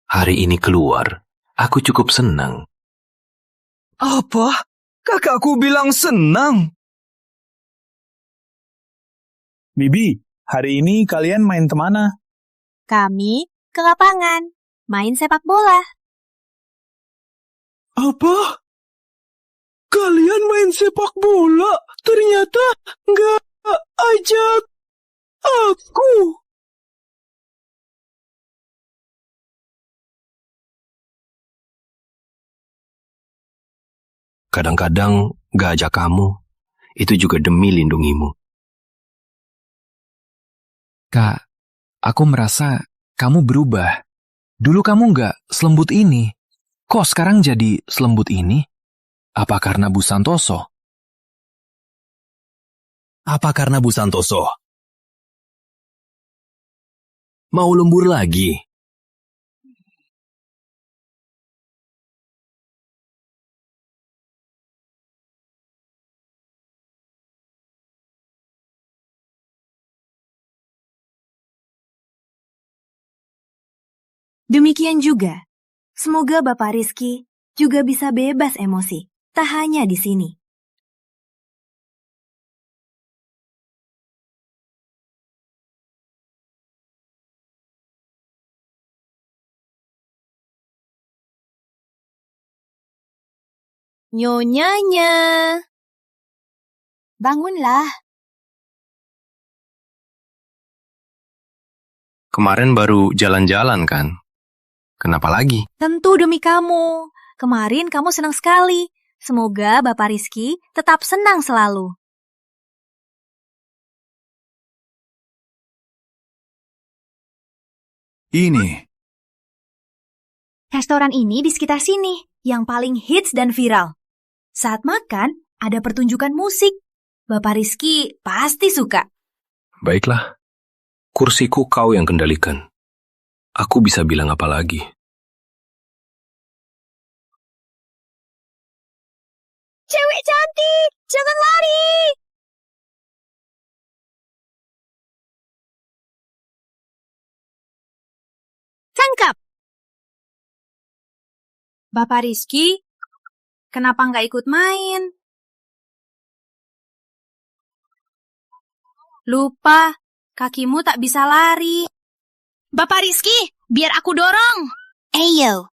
Hari ini keluar, aku cukup senang. Apa? Kakakku bilang senang. Bibi, hari ini kalian main kemana? Kami ke lapangan, main sepak bola. Apa? Kalian main sepak bola? Ternyata nggak ajak aku. Kadang-kadang gak ajak kamu, itu juga demi lindungimu. Kak, aku merasa kamu berubah. Dulu kamu nggak selembut ini. Kok sekarang jadi selembut ini? Apa karena Bu Santoso? Apa karena Bu Santoso? Mau lembur lagi? Demikian juga, semoga Bapak Rizky juga bisa bebas emosi, tak hanya di sini. Nyonyanya. Bangunlah. Kemarin baru jalan-jalan kan? Kenapa lagi? Tentu demi kamu. Kemarin kamu senang sekali. Semoga Bapak Rizky tetap senang selalu. Ini. Restoran ini di sekitar sini, yang paling hits dan viral. Saat makan, ada pertunjukan musik. Bapak Rizky pasti suka. Baiklah, kursiku kau yang kendalikan. Aku bisa bilang apa lagi? Cewek cantik, jangan lari. Tangkap. Bapak Rizky, kenapa nggak ikut main? Lupa, kakimu tak bisa lari. Bapak Rizky, biar aku dorong. Ayo.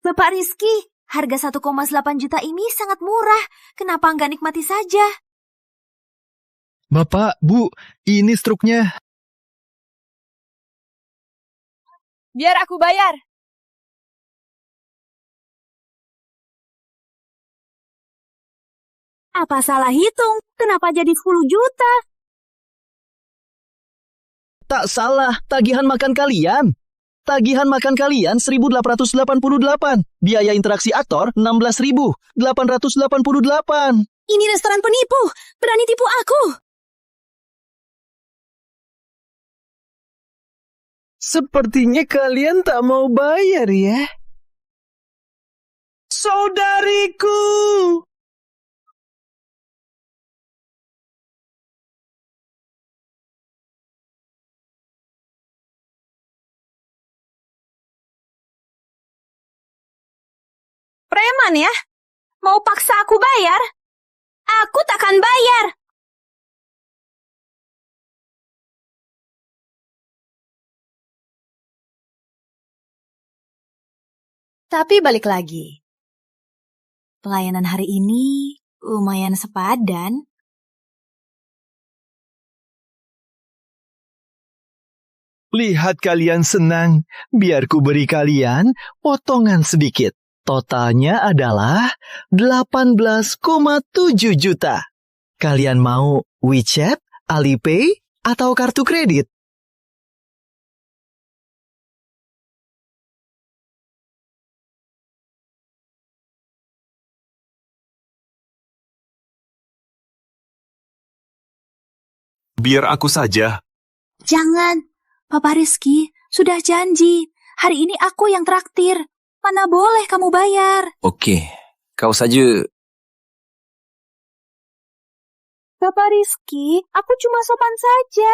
Bapak Rizky, harga 1,8 juta ini sangat murah. Kenapa nggak nikmati saja? Bapak, Bu, ini struknya. Biar aku bayar. Apa salah hitung? Kenapa jadi 10 juta? Tak salah, tagihan makan kalian. Tagihan makan kalian 1.888. Biaya interaksi aktor 16.888. Ini restoran penipu. Berani tipu aku. Sepertinya kalian tak mau bayar ya. Saudariku! Preman ya? Mau paksa aku bayar? Aku takkan bayar. Tapi balik lagi. Pelayanan hari ini lumayan sepadan. Lihat kalian senang, biar ku beri kalian potongan sedikit. Totalnya adalah 18,7 juta. Kalian mau WeChat, Alipay, atau kartu kredit? Biar aku saja. Jangan, Bapak Rizky sudah janji. Hari ini aku yang traktir. Mana boleh kamu bayar. Oke, kau saja. Bapak Rizky, aku cuma sopan saja.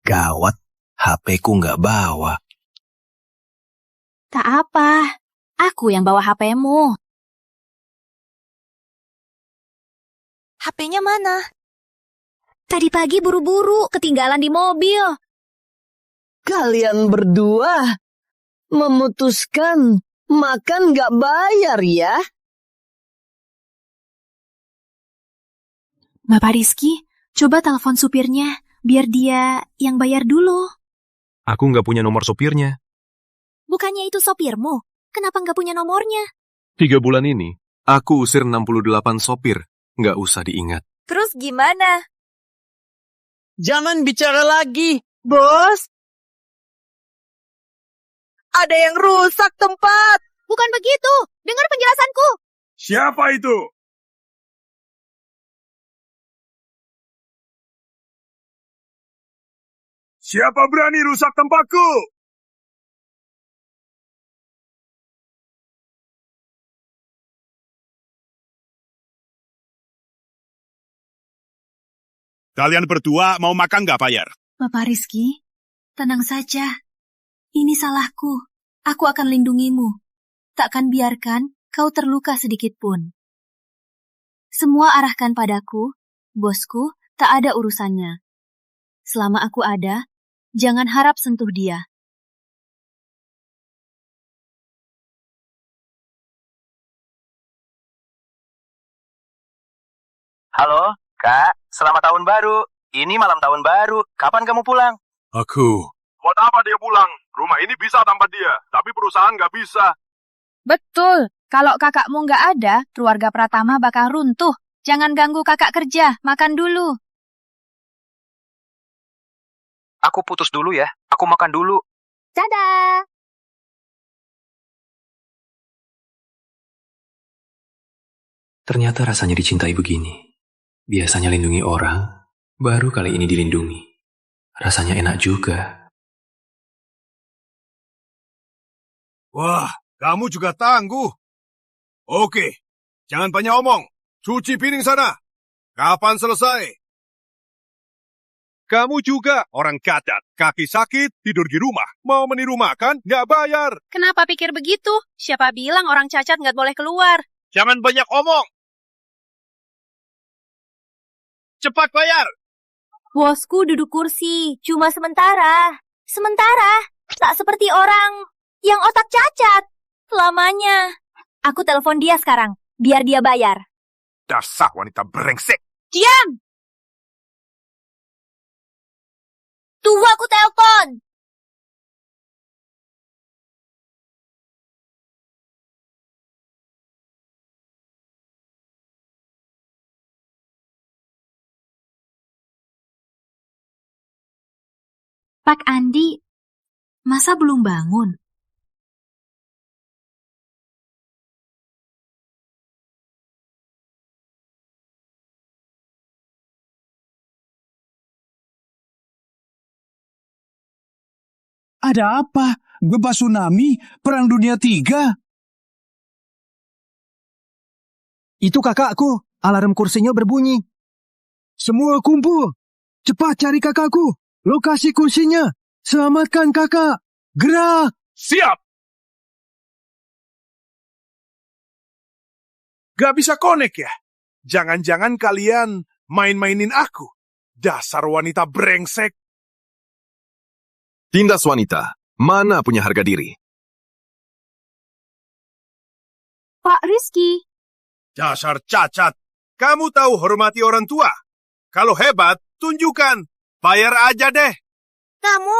Gawat, HP-ku nggak bawa. Tak apa, aku yang bawa HP-mu. HP-nya mana? Tadi pagi buru-buru, ketinggalan di mobil. Kalian berdua memutuskan makan nggak bayar ya? Bapak Rizky, coba telepon supirnya, biar dia yang bayar dulu. Aku nggak punya nomor sopirnya. Bukannya itu sopirmu? Kenapa nggak punya nomornya? 3 bulan ini, aku usir 68 sopir. Nggak usah diingat. Terus gimana? Jangan bicara lagi, bos. Ada yang rusak tempat. Bukan begitu. Dengar penjelasanku. Siapa itu? Siapa berani rusak tempatku? Kalian berdua mau makan nggak bayar? Bapak Rizky, tenang saja. Ini salahku. Aku akan lindungimu. Takkan biarkan kau terluka sedikit pun. Semua arahkan padaku, bosku, tak ada urusannya. Selama aku ada, jangan harap sentuh dia. Halo, Kak. Selamat tahun baru. Ini malam tahun baru. Kapan kamu pulang? Aku. Buat apa dia pulang? Rumah ini bisa tanpa dia, tapi perusahaan nggak bisa. Betul. Kalau kakakmu nggak ada, keluarga Pratama bakal runtuh. Jangan ganggu kakak kerja. Makan dulu. Aku putus dulu ya. Aku makan dulu. Dadah. Ternyata rasanya dicintai begini. Biasanya lindungi orang, baru kali ini dilindungi. Rasanya enak juga. Wah, kamu juga tangguh. Oke, jangan banyak omong. Cuci piring sana. Kapan selesai? Kamu juga orang cacat. Kaki sakit, tidur di rumah. Mau meniru makan, nggak bayar. Kenapa pikir begitu? Siapa bilang orang cacat nggak boleh keluar? Jangan banyak omong. Cepat bayar. Bosku duduk kursi, cuma sementara. Sementara, tak seperti orang yang otak cacat. Lamanya. Aku telepon dia sekarang, biar dia bayar. Dasar wanita brengsek. Diam! Tunggu aku telepon. Pak Andi, masa belum bangun? Ada apa? Gempa tsunami? Perang Dunia III? Itu kakakku. Alarm kursinya berbunyi. Semua kumpul. Cepat cari kakakku. Lokasi kursinya. Selamatkan kakak. Gerak. Siap. Gak bisa connect ya? Jangan-jangan kalian main-mainin aku. Dasar wanita brengsek. Tindas wanita, mana punya harga diri? Pak Rizky. Dasar cacat. Kamu tahu hormati orang tua. Kalau hebat, tunjukkan. Bayar aja deh. Kamu.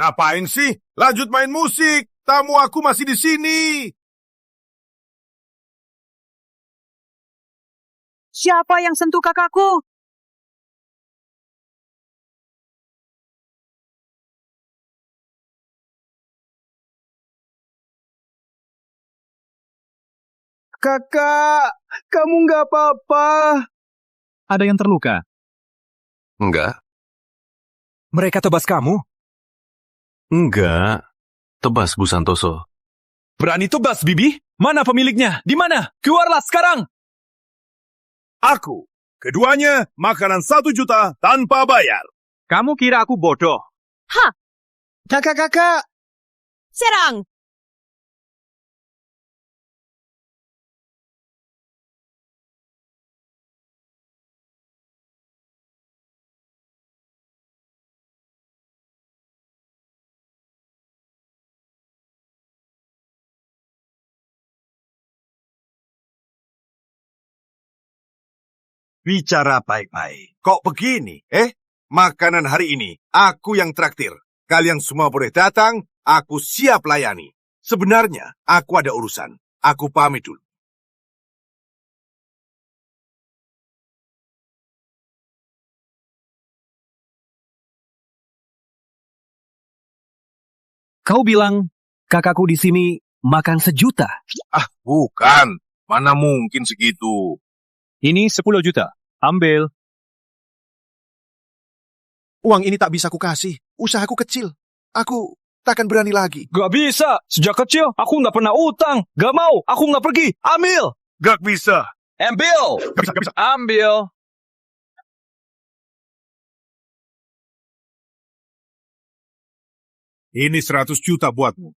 Ngapain sih? Lanjut main musik. Tamu aku masih di sini. Siapa yang sentuh kakakku? Kakak, kamu nggak apa-apa. Ada yang terluka? Enggak. Mereka tebas kamu? Enggak. Tebas Bu Santoso. Berani tebas, Bibi? Mana pemiliknya? Di mana? Keluarlah sekarang! Aku. Keduanya makanan 1 juta tanpa bayar. Kamu kira aku bodoh? Hah? Kakak! Serang! Bicara baik-baik. Kok begini, Makanan hari ini, aku yang traktir. Kalian semua boleh datang, aku siap layani. Sebenarnya, aku ada urusan. Aku pamit dulu. Kau bilang kakakku di sini makan 1 juta? Ah, bukan. Mana mungkin segitu. Ini 10 juta. Ambil. Uang ini tak bisa kukasih. Usahaku kecil. Aku takkan berani lagi. Gak bisa. Sejak kecil, aku nggak pernah utang. Gak mau. Aku nggak pergi. Ambil. Gak bisa. Ambil. Gak bisa. Ambil. Ini 100 juta buatmu.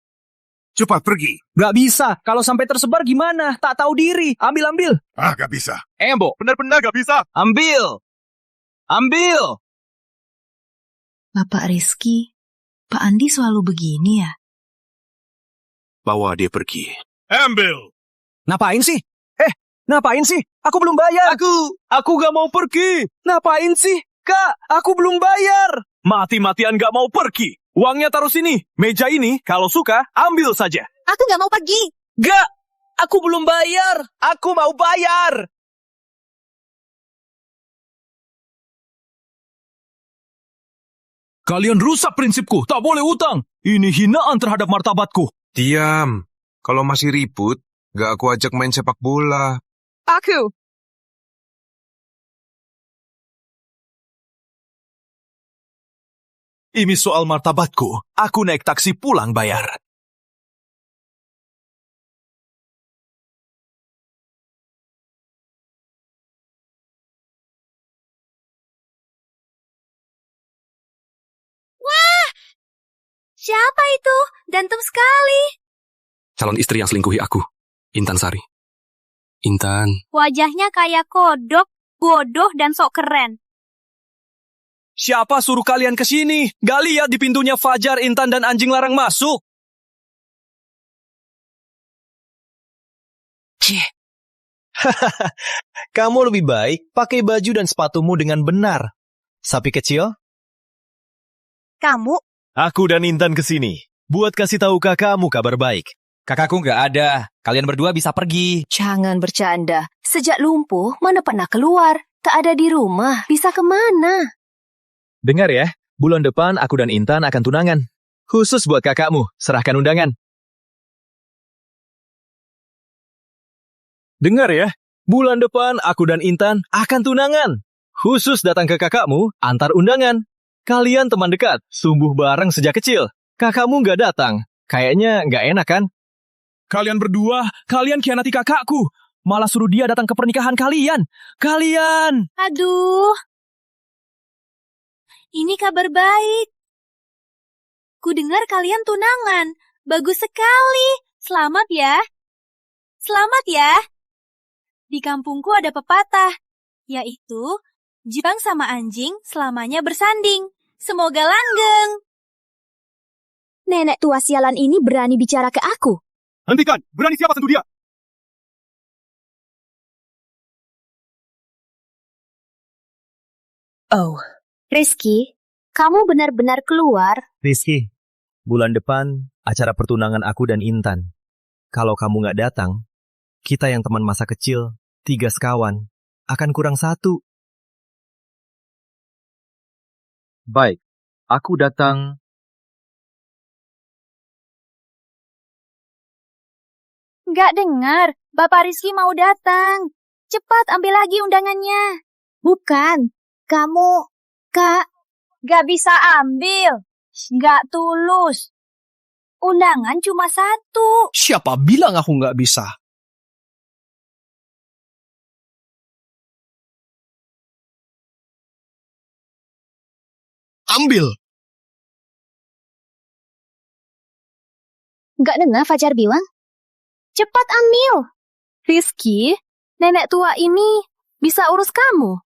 Cepat pergi. Gak bisa. Kalau sampai tersebar gimana? Tak tahu diri. Ambil. Gak bisa. Embo. Benar-benar gak bisa. Ambil. Bapak Rizky, Pak Andi selalu begini ya? Bawa dia pergi. Ambil. Ngapain sih? Ngapain sih? Aku belum bayar. Aku gak mau pergi. Ngapain sih? Kak, aku belum bayar. Mati-matian gak mau pergi. Uangnya taruh sini. Meja ini, kalau suka, ambil saja. Aku gak mau pergi. Gak, aku belum bayar. Aku mau bayar. Kalian rusak prinsipku. Tak boleh utang. Ini hinaan terhadap martabatku. Diam. Kalau masih ribut, gak aku ajak main sepak bola. Aku. Ini soal martabatku. Aku naik taksi pulang bayar. Wah, siapa itu? Ganteng sekali. Calon istri yang selingkuhi aku, Intan Sari. Intan. Wajahnya kayak kodok, bodoh dan sok keren. Siapa suruh kalian ke sini? Gak lihat di pintunya Fajar, Intan, dan anjing larang masuk? Cih. Kamu lebih baik pakai baju dan sepatumu dengan benar. Sapi kecil? Kamu? Aku dan Intan ke sini buat kasih tahu kakakmu kabar baik. Kakakku nggak ada. Kalian berdua bisa pergi. Jangan bercanda. Sejak lumpuh, mana pernah keluar? Tak ada di rumah. Bisa kemana? Dengar ya, bulan depan aku dan Intan akan tunangan. Khusus buat kakakmu, serahkan undangan. Dengar ya, bulan depan aku dan Intan akan tunangan. Khusus datang ke kakakmu, antar undangan. Kalian teman dekat, sumbuh bareng sejak kecil. Kakakmu nggak datang, kayaknya nggak enak kan? Kalian berdua, kalian khianati kakakku. Malah suruh dia datang ke pernikahan kalian. Kalian! Aduh. Ini kabar baik. Ku dengar kalian tunangan. Bagus sekali. Selamat ya. Selamat ya. Di kampungku ada pepatah, yaitu Jepang sama anjing selamanya bersanding. Semoga langgeng. Nenek tua sialan ini berani bicara ke aku. Hentikan! Berani siapa sentuh dia? Oh, Rizky, kamu benar-benar keluar? Rizky, bulan depan acara pertunangan aku dan Intan. Kalau kamu nggak datang, kita yang teman masa kecil, 3 sekawan, akan kurang 1. Baik, aku datang. Nggak dengar, Bapak Rizky mau datang. Cepat ambil lagi undangannya. Bukan, kamu, Kak. Nggak bisa ambil. Nggak tulus. Undangan cuma 1. Siapa bilang aku nggak bisa? Ambil. Nggak dengar Fajar bilang? Cepat ambil. Rizky, nenek tua ini bisa urus kamu.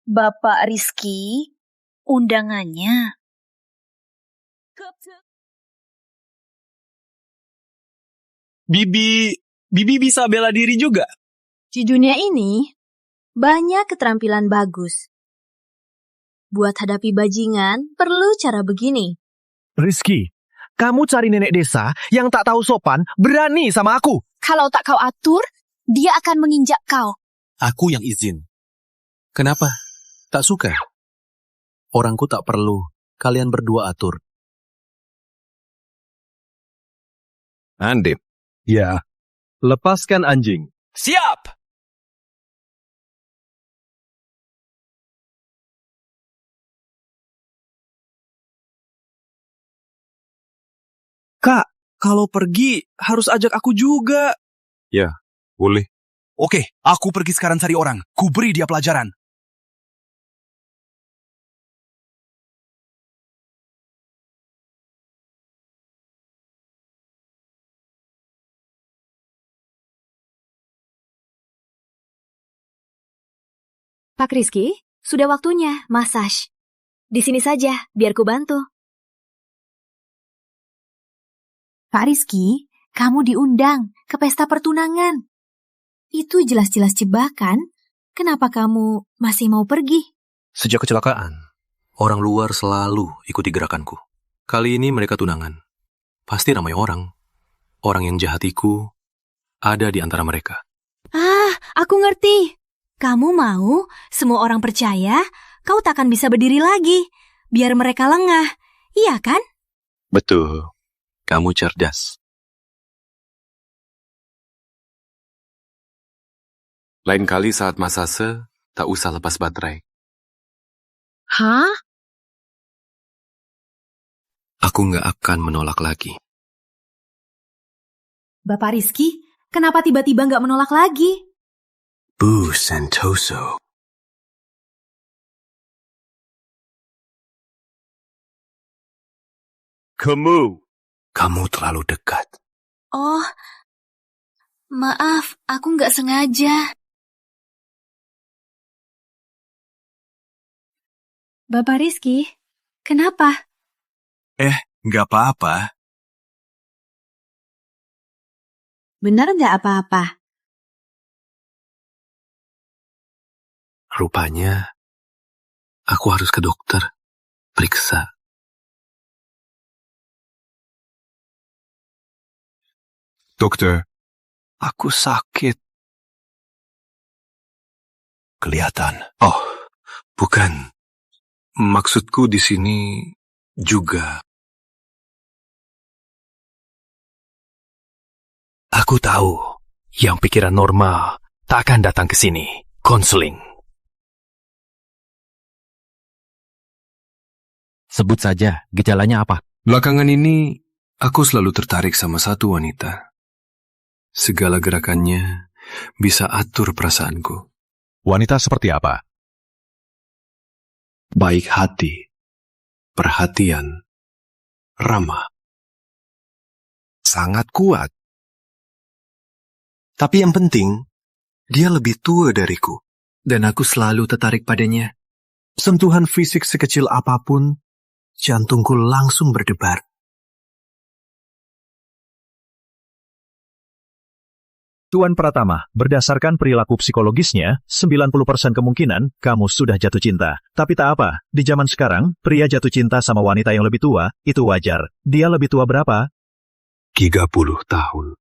Bapak Rizky, undangannya. Bibi bisa bela diri juga. Di dunia ini, banyak keterampilan bagus. Buat hadapi bajingan, perlu cara begini. Rizky, kamu cari nenek desa yang tak tahu sopan, berani sama aku. Kalau tak kau atur, dia akan menginjak kau. Aku yang izin. Kenapa? Tak suka? Orangku tak perlu. Kalian berdua atur. Andip. Ya. Lepaskan anjing. Siap! Kak, kalau pergi harus ajak aku juga. Ya, boleh. Oke, aku pergi sekarang cari orang. Ku beri dia pelajaran. Pak Rizky, sudah waktunya massage. Di sini saja, biar ku bantu. Pak Rizky, kamu diundang ke pesta pertunangan. Itu jelas-jelas jebakan. Kenapa kamu masih mau pergi? Sejak kecelakaan, orang luar selalu ikuti gerakanku. Kali ini mereka tunangan. Pasti ramai orang. Orang yang jahatiku ada di antara mereka. Ah, aku ngerti. Kamu mau semua orang percaya kau takkan bisa berdiri lagi. Biar mereka lengah. Iya kan? Betul. Kamu cerdas. Lain kali saat massase, tak usah lepas baterai. Hah? Aku nggak akan menolak lagi. Bapak Rizky, kenapa tiba-tiba nggak menolak lagi? Bu Santoso. Kamu terlalu dekat. Oh, maaf, aku nggak sengaja. Bapak Rizky, kenapa? Nggak apa-apa. Benar nggak apa-apa? Rupanya, aku harus ke dokter. Periksa. Dokter, aku sakit. Kelihatan. Oh, bukan. Maksudku di sini juga. Aku tahu, yang pikiran normal tak akan datang ke sini. Konseling. Sebut saja, gejalanya apa? Belakangan ini, aku selalu tertarik sama satu wanita. Segala gerakannya bisa atur perasaanku. Wanita seperti apa? Baik hati, perhatian, ramah. Sangat kuat. Tapi yang penting, dia lebih tua dariku. Dan aku selalu tertarik padanya. Sentuhan fisik sekecil apapun, jantungku langsung berdebar. Tuan Pratama, berdasarkan perilaku psikologisnya, 90% kemungkinan kamu sudah jatuh cinta. Tapi tak apa, di zaman sekarang, pria jatuh cinta sama wanita yang lebih tua, itu wajar. Dia lebih tua berapa? 30 tahun.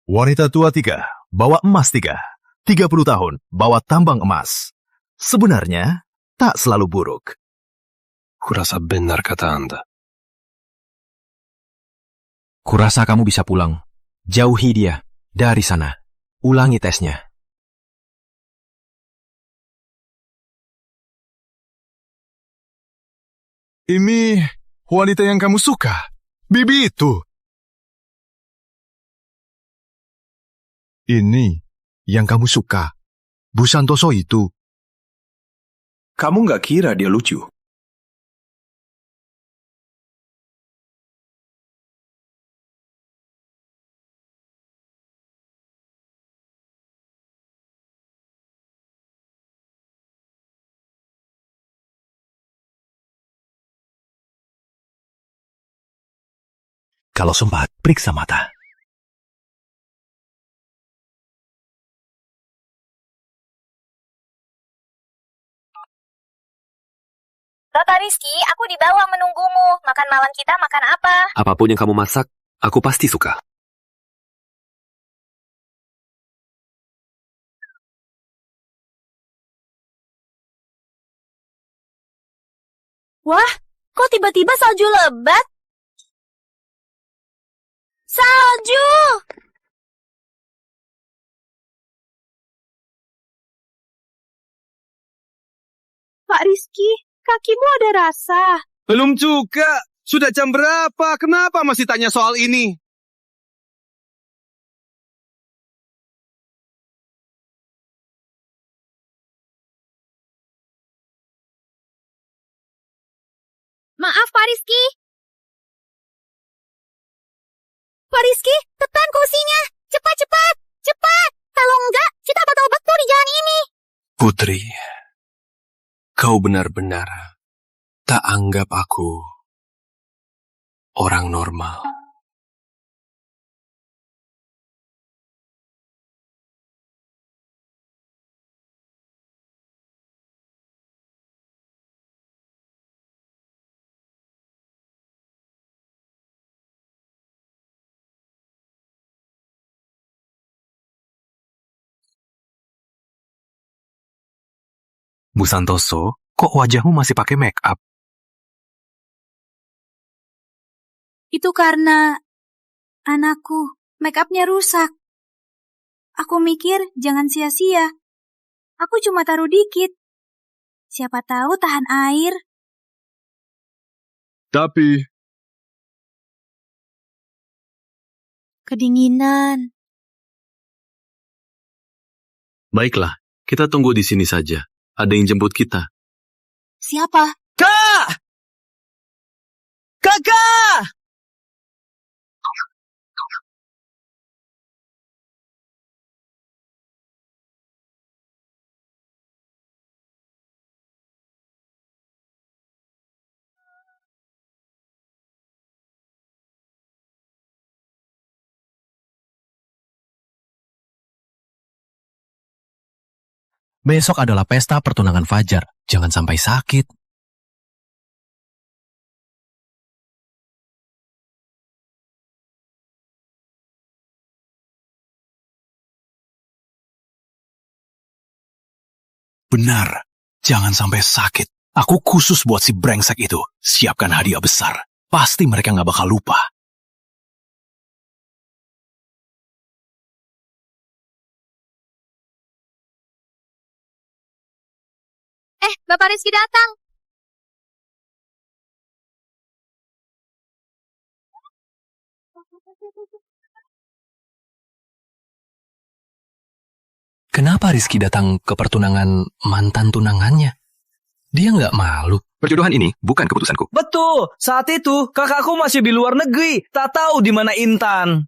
Wanita tua 3, bawa emas 3. 30 tahun, bawa tambang emas. Sebenarnya, tak selalu buruk. Kurasa benar kata Anda. Kurasa kamu bisa pulang. Jauhi dia dari sana. Ulangi tesnya. Ini wanita yang kamu suka. Bibi itu. Ini yang kamu suka. Bu Santoso itu. Kamu nggak kira dia lucu? Kalau sempat, periksa mata. Bapak Rizky, aku di bawah menunggumu. Makan malam kita makan apa? Apapun yang kamu masak, aku pasti suka. Wah, kok tiba-tiba salju lebat? Salju! Pak Rizky, kakimu ada rasa. Belum juga. Sudah jam berapa? Kenapa masih tanya soal ini? Maaf, Pak Rizky. Pak Rizky, tekan kursinya. Cepat, cepat, cepat. Kalau enggak, kita betul-betul di jalan ini. Putri, kau benar-benar tak anggap aku orang normal. Bu Santoso, kok wajahmu masih pakai make up? Itu karena anakku, make up-nya rusak. Aku mikir jangan sia-sia. Aku cuma taruh dikit. Siapa tahu tahan air. Tapi Kedinginan. Baiklah, kita tunggu di sini saja. Ada yang jemput kita. Siapa? Kak! Kakak! Besok adalah pesta pertunangan Fajar. Jangan sampai sakit. Benar. Jangan sampai sakit. Aku khusus buat si brengsek itu. Siapkan hadiah besar. Pasti mereka nggak bakal lupa. Bapak Rizky datang. Kenapa Rizky datang ke pertunangan mantan tunangannya? Dia nggak malu. Perjodohan ini bukan keputusanku. Betul, saat itu kakakku masih di luar negeri, tak tahu di mana Intan.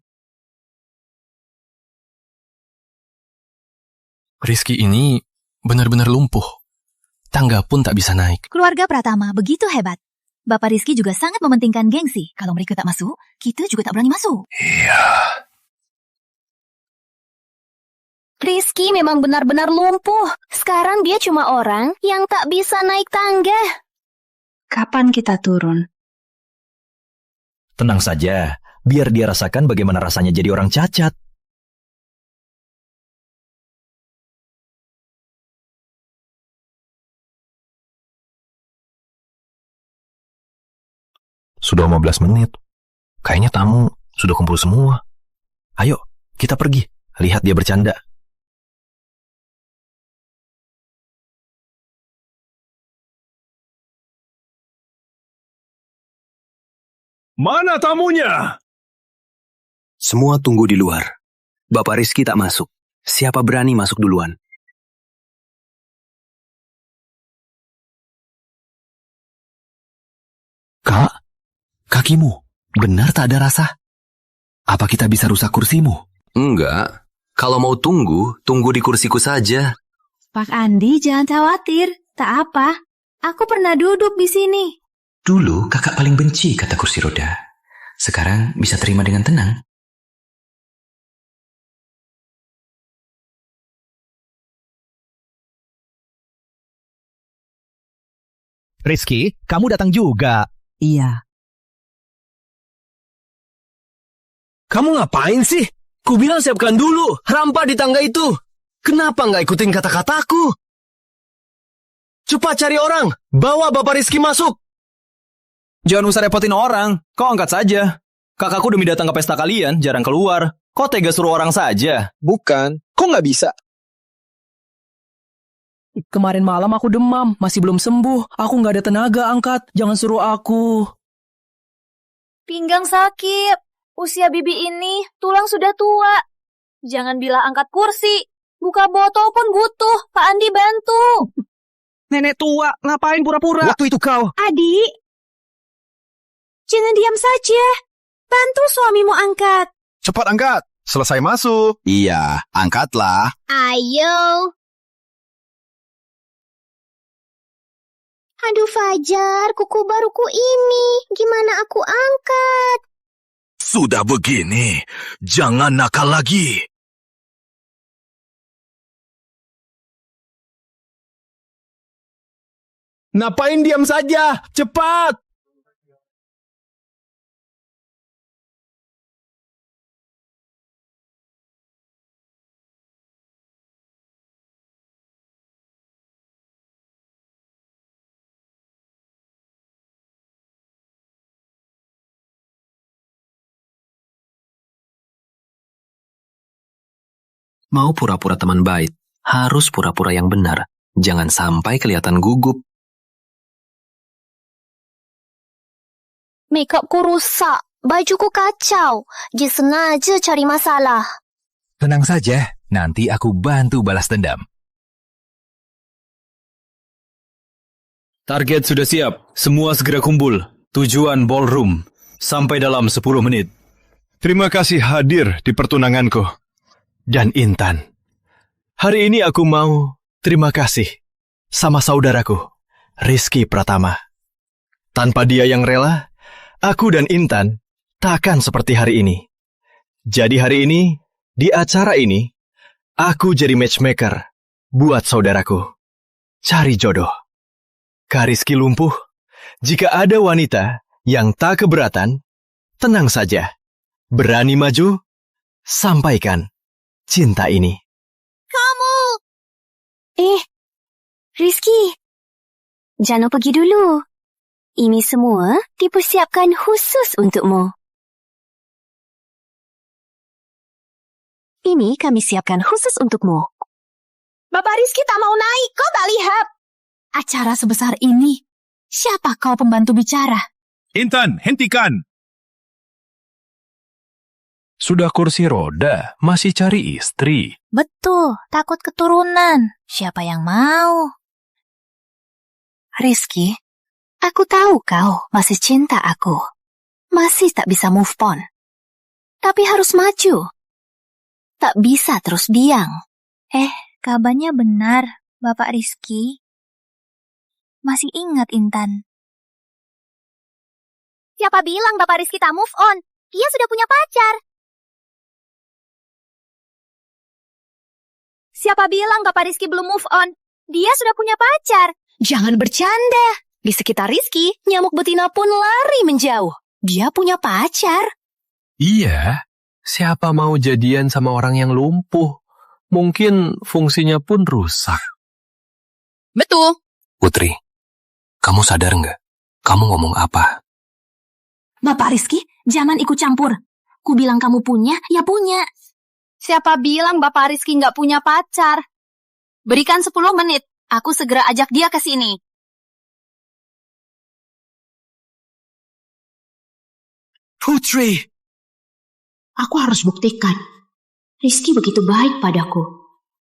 Rizky ini benar-benar lumpuh. Tangga pun tak bisa naik. Keluarga Pratama begitu hebat. Bapak Rizky juga sangat mementingkan gengsi. Kalau mereka tak masuk, kita juga tak berani masuk. Iya. Rizky memang benar-benar lumpuh. Sekarang dia cuma orang yang tak bisa naik tangga. Kapan kita turun? Tenang saja, biar dia rasakan bagaimana rasanya jadi orang cacat. Sudah 15 menit. Kayaknya tamu sudah kumpul semua. Ayo, kita pergi. Lihat dia bercanda. Mana tamunya? Semua tunggu di luar. Bapak Rizky tak masuk. Siapa berani masuk duluan? Kak, kakimu benar tak ada rasa? Apa kita bisa rusak kursimu? Enggak. Kalau mau tunggu, tunggu di kursiku saja. Pak Andi, jangan khawatir. Tak apa. Aku pernah duduk di sini. Dulu kakak paling benci kata kursi roda. Sekarang bisa terima dengan tenang. Rizky, kamu datang juga. Iya. Kamu ngapain sih? Kubilang siapkan dulu rampa di tangga itu. Kenapa nggak ikutin kata-kataku? Cepat cari orang, bawa Bapak Rizky masuk. Jangan usah repotin orang. Kau angkat saja. Kakakku demi datang ke pesta kalian, jarang keluar. Kau tega suruh orang saja. Bukan, kok nggak bisa? Kemarin malam aku demam, masih belum sembuh. Aku nggak ada tenaga angkat. Jangan suruh aku. Pinggang sakit. Usia bibi ini, tulang sudah tua. Jangan bilang angkat kursi. Buka botol pun butuh. Pak Andi bantu. Nenek tua, ngapain pura-pura? Waktu itu kau. Adik, jangan diam saja. Bantu suamimu angkat. Cepat angkat. Selesai masuk. Iya, angkatlah. Ayo. Aduh Fajar, kuku baruku ini. Gimana aku angkat? Sudah begini, jangan nakal lagi. Ngapain diam saja? Cepat! Mau pura-pura teman baik, harus pura-pura yang benar. Jangan sampai kelihatan gugup. Makeupku rusak. Bajuku kacau. Dia sengaja cari masalah. Tenang saja, nanti aku bantu balas dendam. Target sudah siap. Semua segera kumpul. Tujuan ballroom. Sampai dalam 10 menit. Terima kasih hadir di pertunanganku. Dan Intan. Hari ini aku mau terima kasih sama saudaraku, Rizky Pratama. Tanpa dia yang rela, aku dan Intan takkan seperti hari ini. Jadi hari ini, di acara ini, aku jadi matchmaker buat saudaraku. Cari jodoh. Kak Rizky lumpuh. Jika ada wanita yang tak keberatan, tenang saja. Berani maju, sampaikan cinta ini. Kamu! Rizky. Jangan pergi dulu. Ini semua dipersiapkan khusus untukmu. Ini kami siapkan khusus untukmu. Bapak Rizky tak mau naik, kau tak lihat? Acara sebesar ini, siapa kau pembantu bicara? Intan, hentikan! Sudah kursi roda, masih cari istri. Betul, takut keturunan. Siapa yang mau? Rizky, aku tahu kau masih cinta aku. Masih tak bisa move on. Tapi harus maju. Tak bisa terus diam. Kabarnya benar, Bapak Rizky. Masih ingat Intan? Siapa bilang Bapak Rizky tak move on? Dia sudah punya pacar. Siapa bilang Bapak Rizky belum move on? Dia sudah punya pacar. Jangan bercanda. Di sekitar Rizky, nyamuk betina pun lari menjauh. Dia punya pacar. Iya, siapa mau jadian sama orang yang lumpuh? Mungkin fungsinya pun rusak. Betul. Putri, kamu sadar nggak? Kamu ngomong apa? Bapak Rizky, jangan ikut campur. Ku bilang kamu punya, ya punya. Siapa bilang Bapak Rizky nggak punya pacar? Berikan 10 menit. Aku segera ajak dia ke sini. Putri! Aku harus buktikan. Rizky begitu baik padaku.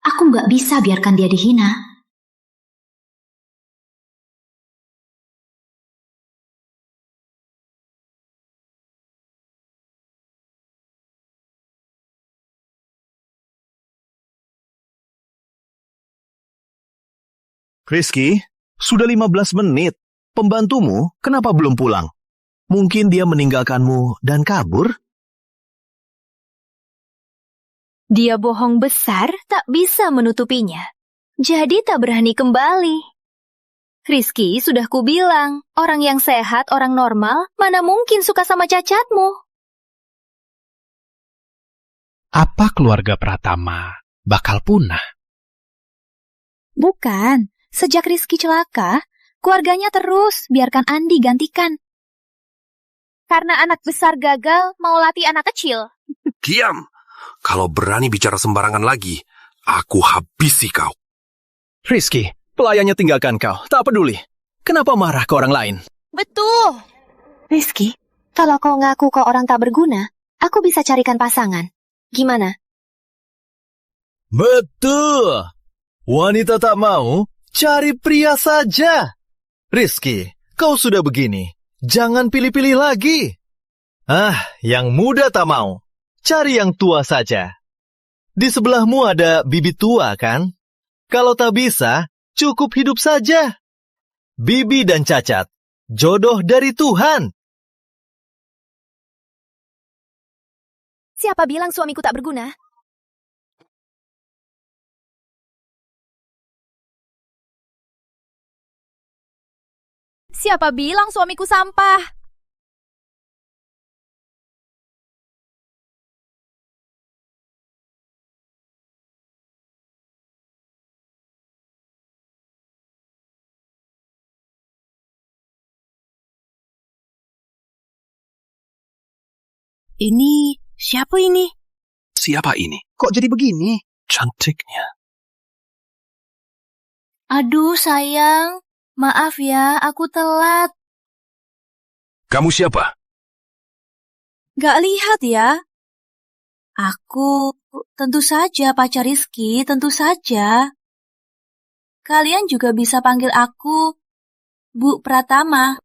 Aku nggak bisa biarkan dia dihina. Rizky, sudah 15 menit. Pembantumu kenapa belum pulang? Mungkin dia meninggalkanmu dan kabur? Dia bohong besar, tak bisa menutupinya. Jadi tak berani kembali. Rizky, sudah kubilang, orang yang sehat, orang normal, mana mungkin suka sama cacatmu? Apa keluarga Pratama bakal punah? Bukan. Sejak Rizky celaka, keluarganya terus biarkan Andi gantikan. Karena anak besar gagal mau latih anak kecil. Diam! Kalau berani bicara sembarangan lagi, aku habisi kau. Rizky, pelayannya tinggalkan kau. Tak peduli. Kenapa marah ke orang lain? Betul. Rizky, kalau kau ngaku kau orang tak berguna, aku bisa carikan pasangan. Gimana? Betul. Wanita tak mau, cari pria saja. Rizky, kau sudah begini. Jangan pilih-pilih lagi. Yang muda tak mau. Cari yang tua saja. Di sebelahmu ada bibi tua, kan? Kalau tak bisa, cukup hidup saja. Bibi dan Cacat, jodoh dari Tuhan. Siapa bilang suamiku tak berguna? Siapa bilang suamiku sampah? Ini, siapa ini? Siapa ini? Kok jadi begini? Cantiknya. Aduh, sayang. Maaf ya, aku telat. Kamu siapa? Gak lihat ya? Aku, tentu saja pacar Rizky, tentu saja. Kalian juga bisa panggil aku Bu Pratama.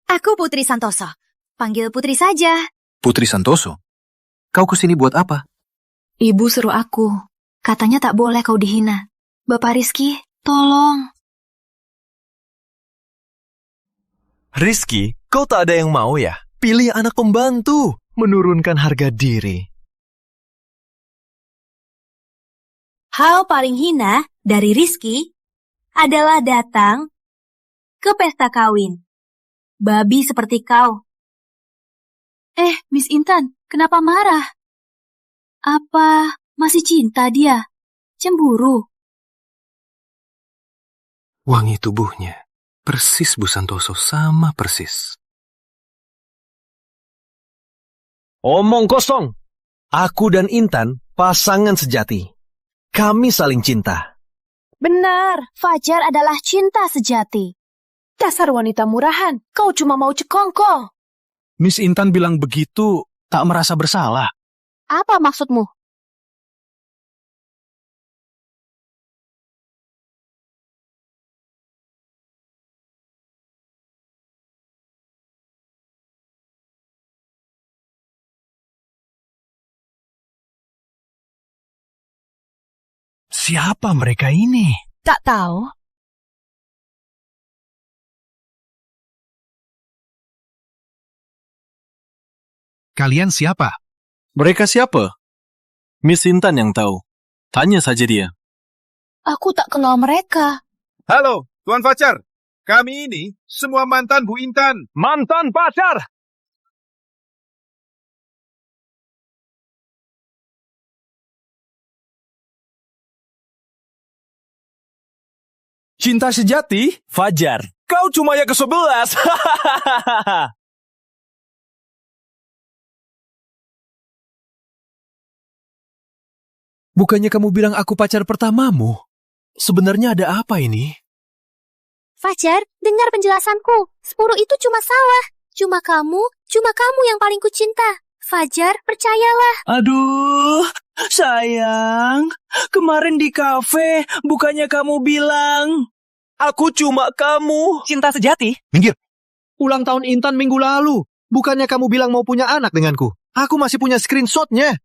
Aku Putri Santoso. Panggil Putri saja. Putri Santoso? Kau kesini buat apa? Ibu suruh aku. Katanya tak boleh kau dihina. Bapak Rizky, tolong. Rizky, kau tak ada yang mau ya? Pilih anak pembantu. Menurunkan harga diri. Hal paling hina dari Rizky adalah datang ke pesta kawin. Babi seperti kau. Miss Intan, kenapa marah? Apa masih cinta dia? Cemburu? Wangi tubuhnya. Persis Bu Santoso, sama persis. Omong kosong. Aku dan Intan pasangan sejati. Kami saling cinta. Benar, Fajar adalah cinta sejati. Dasar wanita murahan, kau cuma mau cekongkol. Miss Intan bilang begitu, tak merasa bersalah. Apa maksudmu? Siapa mereka ini? Tak tahu. Kalian siapa? Mereka siapa? Miss Intan yang tahu. Tanya saja dia. Aku tak kenal mereka. Halo, Tuan Fajar. Kami ini semua mantan Bu Intan. Mantan pacar! Cinta sejati? Fajar. Kau cuma yang ke-11. Bukannya kamu bilang aku pacar pertamamu? Sebenarnya ada apa ini? Fajar, dengar penjelasanku. 10 itu cuma salah. Cuma kamu yang paling kucinta. Fajar, percayalah. Aduh, sayang. Kemarin di kafe, bukannya kamu bilang, aku cuma kamu. Cinta sejati? Minggir. Ulang tahun Intan minggu lalu. Bukannya kamu bilang mau punya anak denganku. Aku masih punya screenshotnya.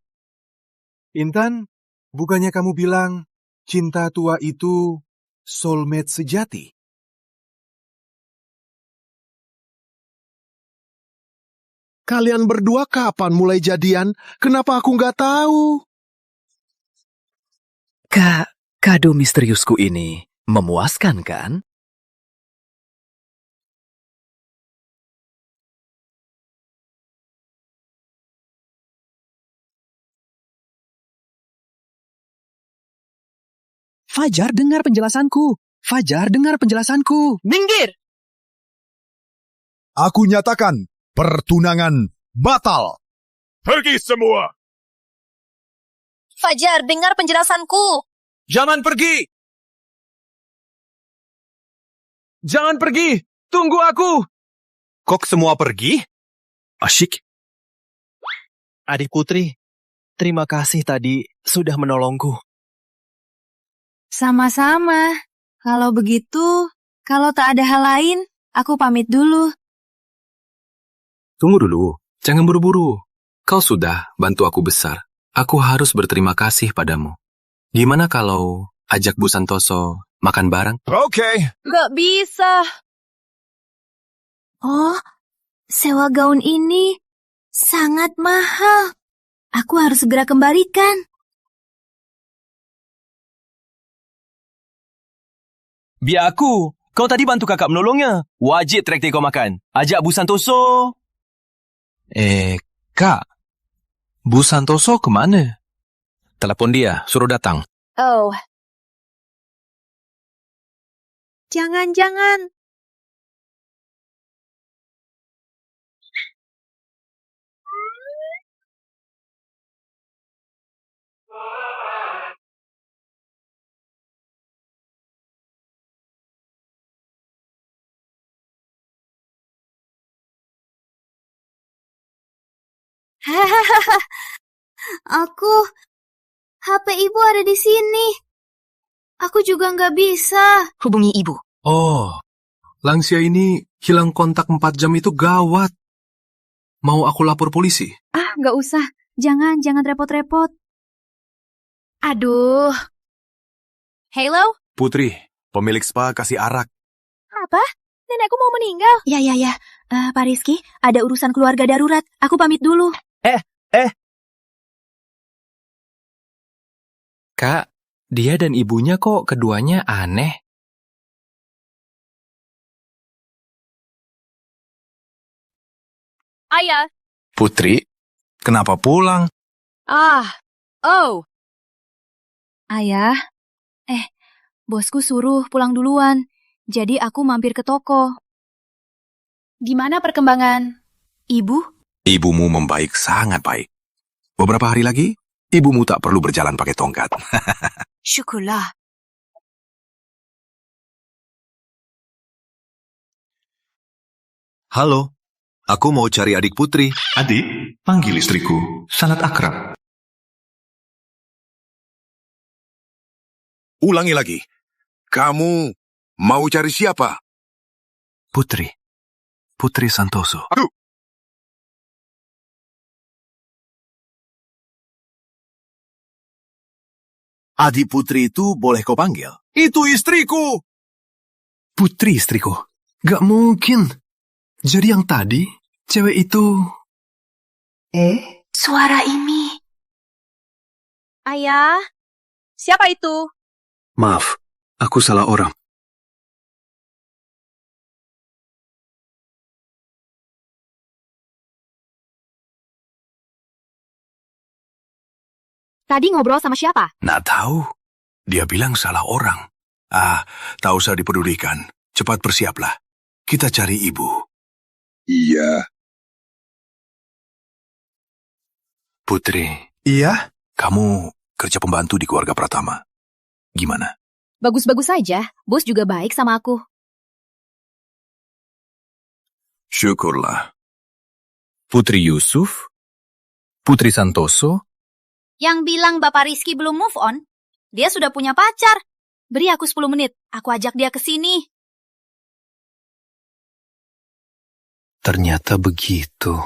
Intan, bukannya kamu bilang cinta tua itu soulmate sejati? Kalian berdua kapan mulai jadian? Kenapa aku nggak tahu? Kado misteriusku ini memuaskan kan? Fajar, dengar penjelasanku. Fajar, dengar penjelasanku. Minggir! Aku nyatakan pertunangan batal. Pergi semua. Fajar, dengar penjelasanku. Jangan pergi. Jangan pergi! Tunggu aku! Kok semua pergi? Asyik. Adik Putri, terima kasih tadi sudah menolongku. Sama-sama. Kalau begitu, kalau tak ada hal lain, aku pamit dulu. Tunggu dulu, jangan buru-buru. Kau sudah bantu aku besar. Aku harus berterima kasih padamu. Gimana kalau ajak Bu Santoso makan bareng? Oke. Gak bisa. Oh, sewa gaun ini sangat mahal. Aku harus segera kembalikan. Biar aku. Kau tadi bantu kakak menolongnya. Wajib traktir kau makan. Ajak Bu Santoso. Kak. Bu Santoso kemana? Telepon dia, suruh datang. Oh. Jangan-jangan. Hahaha. HP ibu ada di sini. Aku juga nggak bisa. Hubungi ibu. Oh, lansia ini hilang kontak 4 jam itu gawat. Mau aku lapor polisi? Ah, nggak usah. Jangan repot-repot. Aduh. Halo? Putri, pemilik spa kasih arak. Apa? Nenekku mau meninggal. Ya. Pak Rizky, ada urusan keluarga darurat. Aku pamit dulu. Kak, dia dan ibunya kok keduanya aneh. Ayah. Putri, kenapa pulang? Ayah. Bosku suruh pulang duluan. Jadi aku mampir ke toko. Gimana perkembangan? Ibu? Ibumu membaik sangat baik. Beberapa hari lagi, ibumu tak perlu berjalan pakai tongkat. Syukurlah. Halo, aku mau cari adik Putri. Adik, panggil istriku. Sangat akrab. Ulangi lagi. Kamu mau cari siapa? Putri Santoso. Aduh. Adik Putri itu boleh kau panggil? Itu istriku! Putri istriku? Gak mungkin. Jadi yang tadi, cewek itu... Suara ini. Ayah? Siapa itu? Maaf, aku salah orang. Tadi ngobrol sama siapa? Nggak tahu. Dia bilang salah orang. Tak usah dipedulikan. Cepat bersiaplah. Kita cari ibu. Iya. Putri. Iya? Kamu kerja pembantu di keluarga Pratama. Gimana? Bagus-bagus saja. Bos juga baik sama aku. Syukurlah. Putri Yusuf? Putri Santoso? Yang bilang Bapak Rizky belum move on, dia sudah punya pacar. Beri aku 10 menit, aku ajak dia ke sini. Ternyata begitu.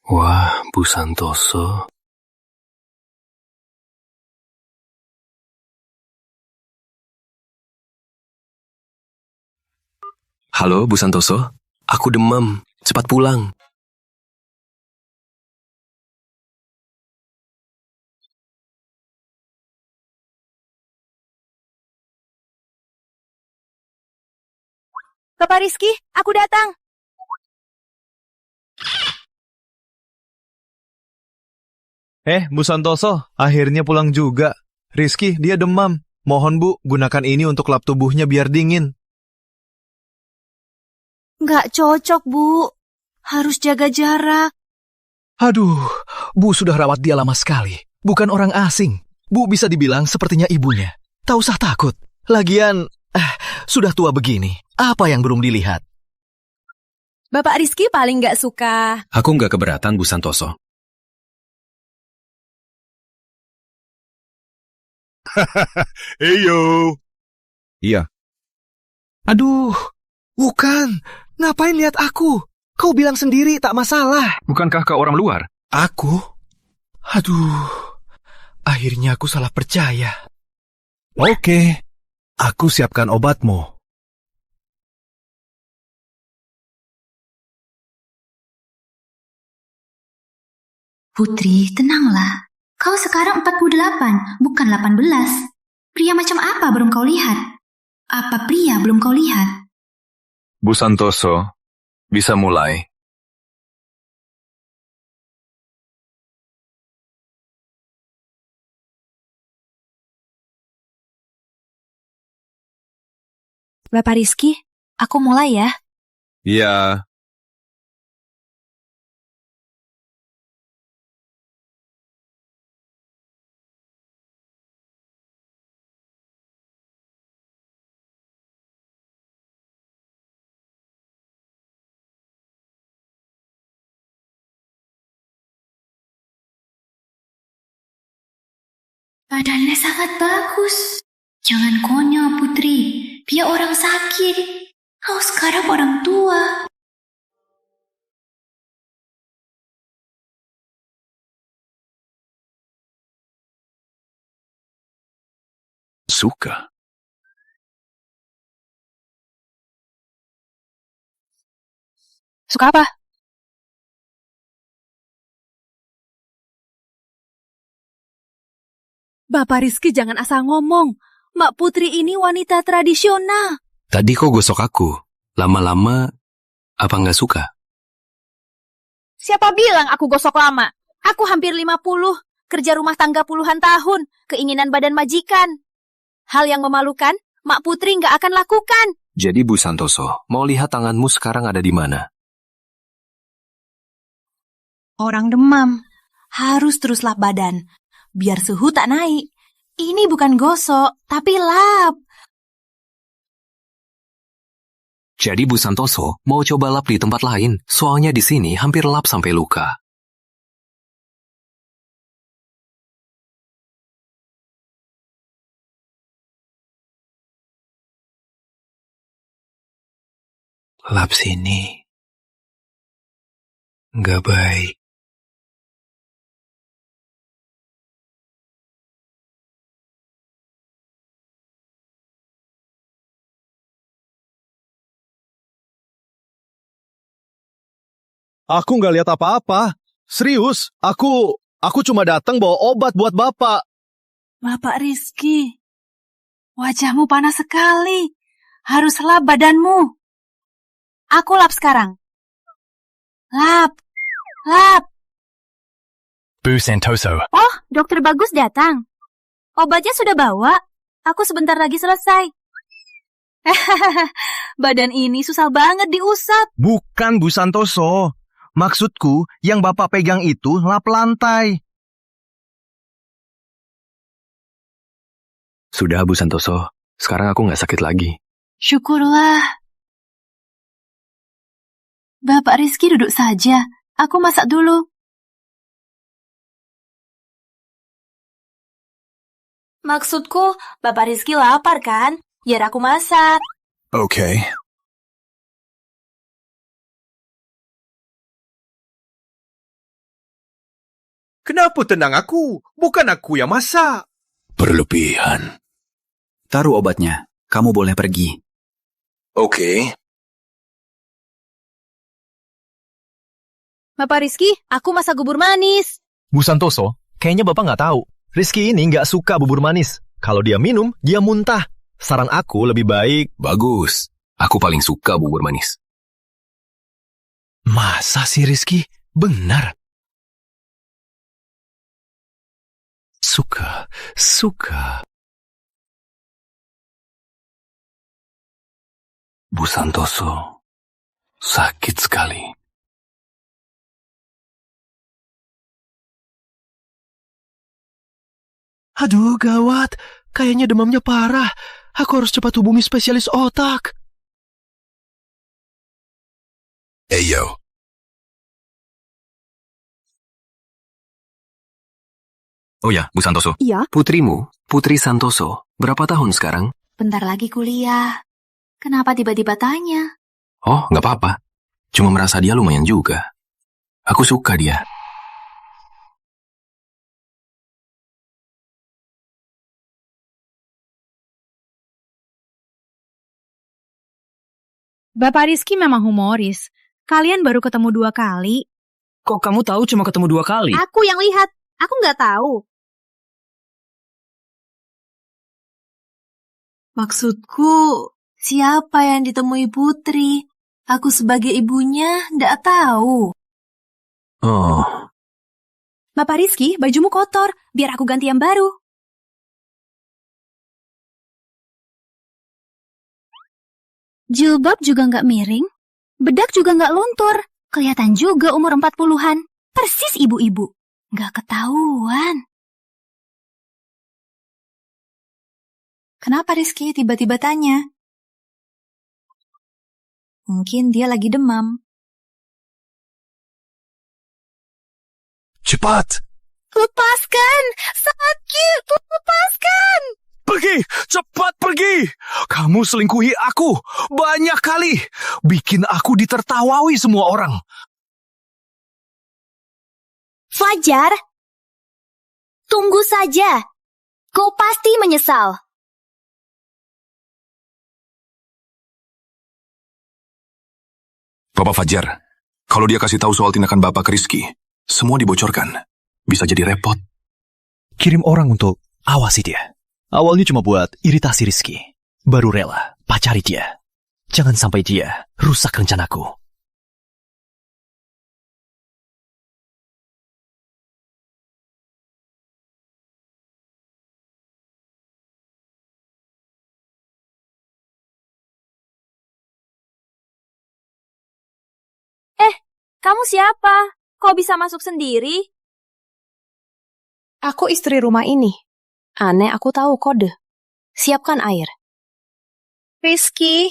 Wah, Bu Santoso. Halo, Bu Santoso. Aku demam. Cepat pulang. Bapak Rizky, aku datang. Bu Santoso, akhirnya pulang juga. Rizky, dia demam. Mohon Bu, gunakan ini untuk lap tubuhnya biar dingin. Nggak cocok, Bu. Harus jaga jarak. Aduh, Bu sudah rawat dia lama sekali. Bukan orang asing. Bu bisa dibilang sepertinya ibunya. Tak usah takut. Lagian, sudah tua begini. Apa yang belum dilihat? Bapak Rizky paling nggak suka. Aku nggak keberatan, Bu Santoso. Heyo. Iya. Aduh, bukan. Ngapain lihat aku? Kau bilang sendiri tak masalah. Bukankah kau orang luar? Aku? Aduh, akhirnya aku salah percaya. Oke, aku siapkan obatmu. Putri, tenanglah. Kau sekarang 48, bukan 18. Pria macam apa belum kau lihat? Apa pria belum kau lihat? Bu Santoso, bisa mulai. Bapak Rizky, aku mulai ya. Iya. Badannya sangat bagus. Jangan konyol, Putri. Dia orang sakit. Kau sekarang orang tua. Suka. Suka apa? Bapak Rizky jangan asal ngomong. Mbak Putri ini wanita tradisional. Tadi kau gosok aku. Lama-lama, apa nggak suka? Siapa bilang aku gosok lama? Aku hampir 50, kerja rumah tangga puluhan tahun, keinginan badan majikan. Hal yang memalukan, Mak Putri nggak akan lakukan. Jadi Bu Santoso, mau lihat tanganmu sekarang ada di mana? Orang demam. Harus terus lap badan. Biar suhu tak naik. Ini bukan gosok, tapi lap. Jadi Bu Santoso, mau coba lap di tempat lain, soalnya di sini hampir lap sampai luka. Lap sini. Nggak baik. Aku nggak lihat apa-apa. Serius, aku cuma datang bawa obat buat Bapak. Bapak Rizky, wajahmu panas sekali. Harus lap badanmu. Aku lap sekarang. Lap. Bu Santoso. Oh, Dokter Bagus datang. Obatnya sudah bawa. Aku sebentar lagi selesai. Badan ini susah banget diusap. Bukan Bu Santoso. Maksudku, yang Bapak pegang itu lap lantai. Sudah Bu Santoso, sekarang aku nggak sakit lagi. Syukurlah. Bapak Rizky duduk saja. Aku masak dulu. Maksudku, Bapak Rizky lapar kan? Biar aku masak. Oke. Kenapa tendang aku? Bukan aku yang masak. Berlebihan. Taruh obatnya. Kamu boleh pergi. Oke. Bapak Rizky, aku masak bubur manis. Bu Santoso, kayaknya Bapak nggak tahu. Rizky ini nggak suka bubur manis. Kalau dia minum, dia muntah. Saran aku lebih baik. Bagus. Aku paling suka bubur manis. Masa sih Rizky? Benar. Suka. Bu Santoso, sakit sekali. Aduh, gawat. Kayaknya demamnya parah. Aku harus cepat hubungi spesialis otak. Yo. Oh ya, Bu Santoso. Iya? Putrimu, Putri Santoso, berapa tahun sekarang? Bentar lagi kuliah. Kenapa tiba-tiba tanya? Oh, nggak apa-apa. Cuma merasa dia lumayan juga. Aku suka dia. Bapak Rizky memang humoris. Kalian baru ketemu 2 kali. Kok kamu tahu cuma ketemu 2 kali? Aku yang lihat. Aku nggak tahu. Maksudku, siapa yang ditemui Putri? Aku sebagai ibunya ndak tahu. Oh. Bapak Rizky, bajumu kotor. Biar aku ganti yang baru. Jilbab juga nggak miring. Bedak juga nggak luntur. Kelihatan juga umur 40-an. Persis ibu-ibu. Nggak ketahuan. Kenapa Rizky tiba-tiba tanya? Mungkin dia lagi demam. Cepat! Lepaskan! Sakit! Lepaskan! Pergi! Cepat pergi! Kamu selingkuhi aku! Banyak kali! Bikin aku ditertawawi semua orang. Fajar! Tunggu saja. Kau pasti menyesal. Bapak Fajar, kalau dia kasih tahu soal tindakan Bapak ke Rizky, semua dibocorkan. Bisa jadi repot. Kirim orang untuk awasi dia. Awalnya cuma buat iritasi Rizky. Baru rela pacari dia. Jangan sampai dia rusak rencanaku. Kamu siapa? Kok bisa masuk sendiri? Aku istri rumah ini. Aneh, aku tahu kode. Siapkan air. Rizky,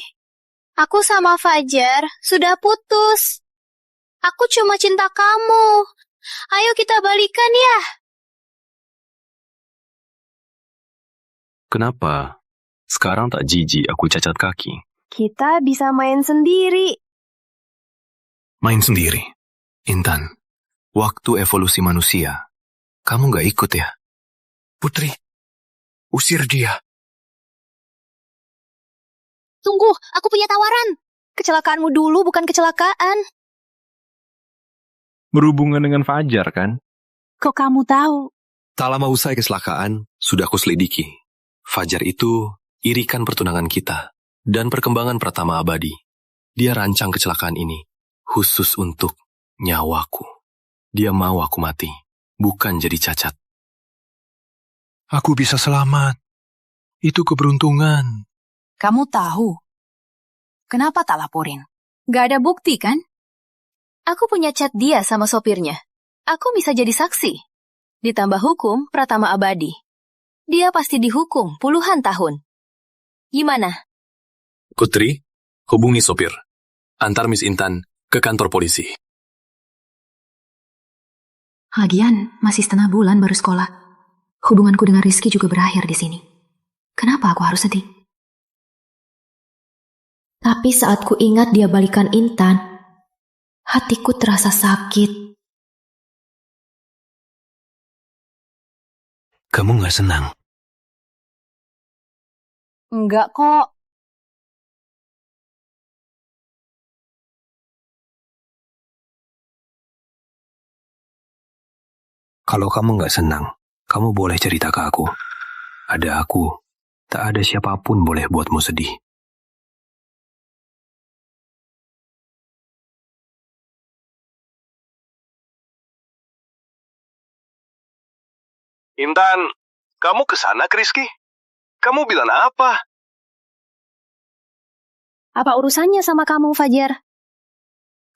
aku sama Fajar sudah putus. Aku cuma cinta kamu. Ayo kita balikan ya. Kenapa? Sekarang tak jijik aku cacat kaki. Kita bisa main sendiri. Main sendiri. Intan, waktu evolusi manusia, kamu nggak ikut ya? Putri, usir dia. Tunggu, aku punya tawaran. Kecelakaanmu dulu bukan kecelakaan. Berhubungan dengan Fajar, kan? Kok kamu tahu? Tak lama usai kecelakaan, sudah aku selidiki. Fajar itu irikan pertunangan kita dan perkembangan Pratama Abadi. Dia rancang kecelakaan ini khusus untuk nyawaku. Dia mau aku mati, bukan jadi cacat. Aku bisa selamat. Itu keberuntungan. Kamu tahu? Kenapa tak laporin? Gak ada bukti kan? Aku punya chat dia sama sopirnya. Aku bisa jadi saksi. Ditambah hukum Pratama Abadi. Dia pasti dihukum puluhan tahun. Gimana? Putri, hubungi sopir. Antar Miss Intan ke kantor polisi. Lagian, masih setengah bulan baru sekolah. Hubunganku dengan Rizky juga berakhir di sini. Kenapa aku harus sedih? Tapi saat ku ingat dia balikan Intan, hatiku terasa sakit. Kamu nggak senang? Enggak kok. Kalau kamu nggak senang, kamu boleh cerita ke aku. Ada aku, tak ada siapapun boleh buatmu sedih. Intan, kamu kesana ke Rizky? Kamu bilang apa? Apa urusannya sama kamu, Fajar?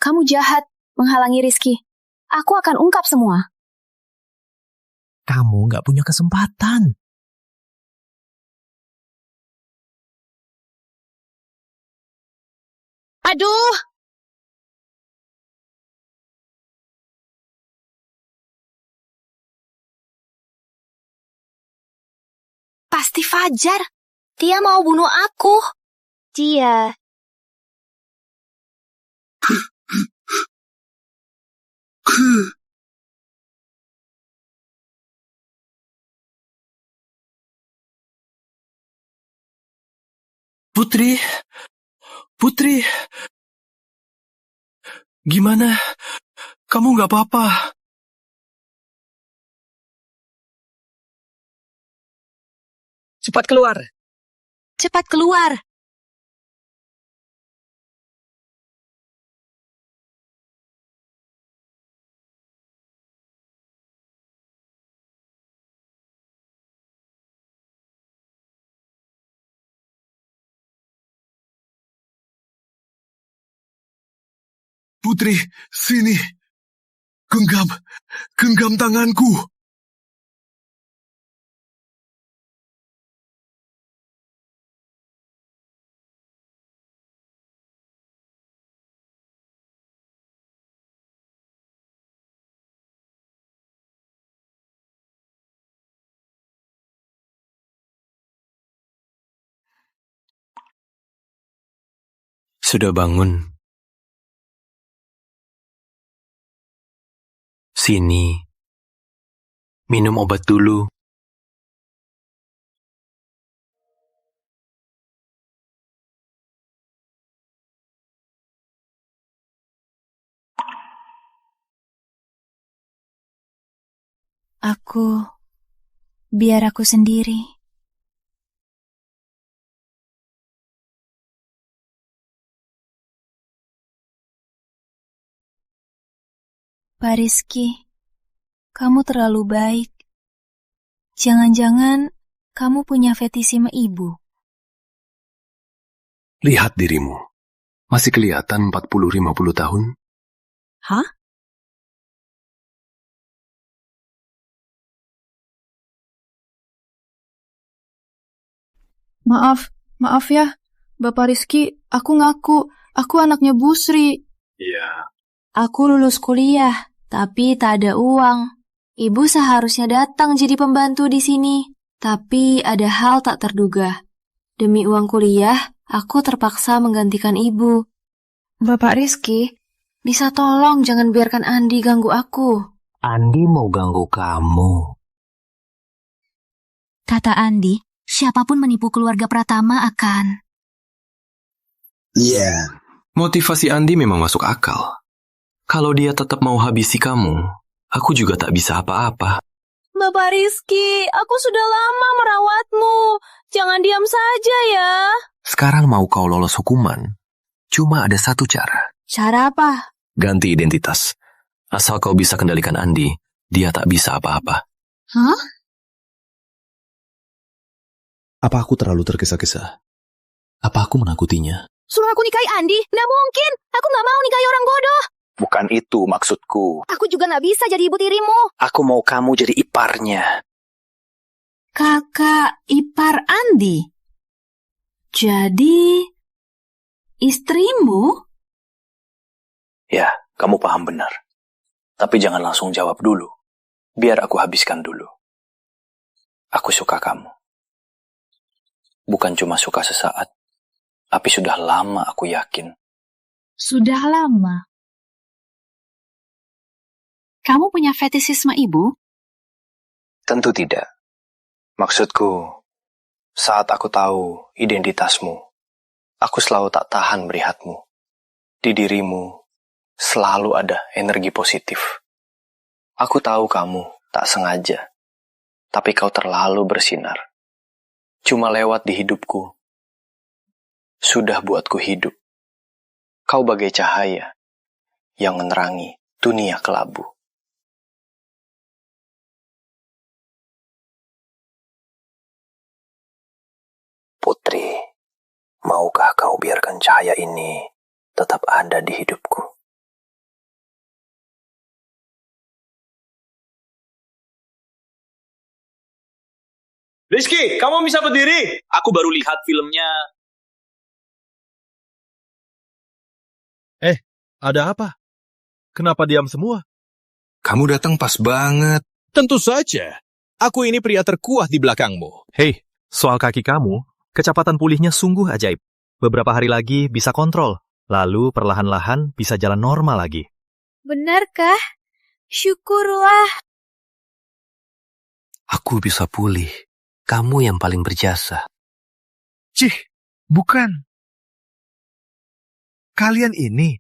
Kamu jahat, menghalangi Rizky. Aku akan ungkap semua. Kamu nggak punya kesempatan. Aduh! Pasti Fajar. Dia mau bunuh aku. Dia. Putri, Putri, gimana? Kamu nggak apa-apa? Cepat keluar. Cepat keluar. Putri, sini. Genggam tanganku. Sudah bangun. Sini. Minum obat dulu. Biar aku sendiri. Pak Rizky, kamu terlalu baik. Jangan-jangan kamu punya fetisisme ibu. Lihat dirimu. Masih kelihatan 40-50 tahun? Hah? Maaf ya, Bapak Rizky, aku ngaku, aku anaknya Bu Sri. Iya. Aku lulus kuliah, tapi tak ada uang. Ibu seharusnya datang jadi pembantu di sini. Tapi ada hal tak terduga. Demi uang kuliah, aku terpaksa menggantikan ibu. Bapak Rizky, bisa tolong jangan biarkan Andi ganggu aku. Andi mau ganggu kamu. Kata Andi, siapapun menipu keluarga Pratama akan... Iya. Motivasi Andi memang masuk akal. Kalau dia tetap mau habisi kamu, aku juga tak bisa apa-apa. Bapak Rizky, aku sudah lama merawatmu. Jangan diam saja ya. Sekarang mau kau lolos hukuman, cuma ada satu cara. Cara apa? Ganti identitas. Asal kau bisa kendalikan Andi, dia tak bisa apa-apa. Hah? Apa aku terlalu tergesa-gesa? Apa aku menakutinya? Suruh aku nikahi Andi? Nggak mungkin. Aku nggak mau nikahi orang bodoh. Bukan itu maksudku. Aku juga nggak bisa jadi ibu tirimu. Aku mau kamu jadi iparnya. Kakak ipar Andi? Jadi, istrimu? Ya, kamu paham benar. Tapi jangan langsung jawab dulu. Biar aku habiskan dulu. Aku suka kamu. Bukan cuma suka sesaat, tapi sudah lama aku yakin. Sudah lama. Kamu punya fetisisme ibu? Tentu tidak. Maksudku, saat aku tahu identitasmu, aku selalu tak tahan melihatmu. Di dirimu selalu ada energi positif. Aku tahu kamu tak sengaja, tapi kau terlalu bersinar. Cuma lewat di hidupku, sudah buatku hidup. Kau bagai cahaya yang menerangi dunia kelabu. Putri, maukah kau biarkan cahaya ini tetap ada di hidupku? Rizky, kamu bisa berdiri? Aku baru lihat filmnya. Ada apa? Kenapa diam semua? Kamu datang pas banget. Tentu saja. Aku ini pria terkuat di belakangmu. Hei, soal kaki kamu, kecepatan pulihnya sungguh ajaib. Beberapa hari lagi bisa kontrol, lalu perlahan-lahan bisa jalan normal lagi. Benarkah? Syukurlah. Aku bisa pulih. Kamu yang paling berjasa. Cih, bukan. Kalian ini.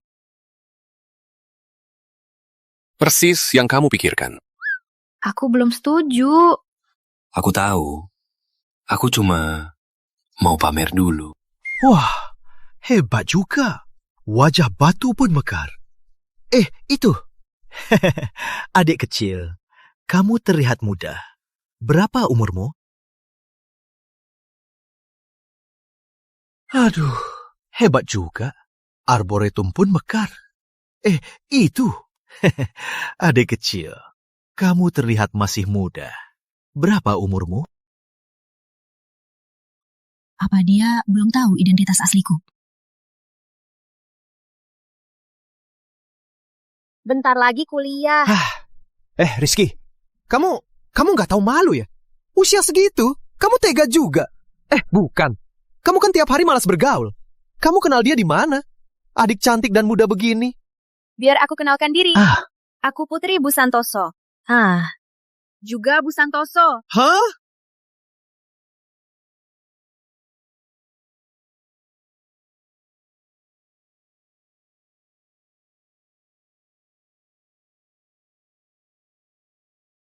Persis yang kamu pikirkan. Aku belum setuju. Aku tahu. Aku cuma mau pamer dulu. Wah, hebat juga. Wajah batu pun mekar. Itu. Adik kecil, kamu terlihat muda. Berapa umurmu? Aduh, hebat juga. Arboretum pun mekar. Itu. Adik kecil, kamu terlihat masih muda. Berapa umurmu? Apa dia belum tahu identitas asliku? Bentar lagi kuliah. Rizky, kamu nggak tahu malu ya? Usia segitu, kamu tega juga. Bukan. Kamu kan tiap hari malas bergaul. Kamu kenal dia di mana? Adik cantik dan muda begini. Biar aku kenalkan diri. Aku Putri Bu Santoso. Juga Bu Santoso. Hah?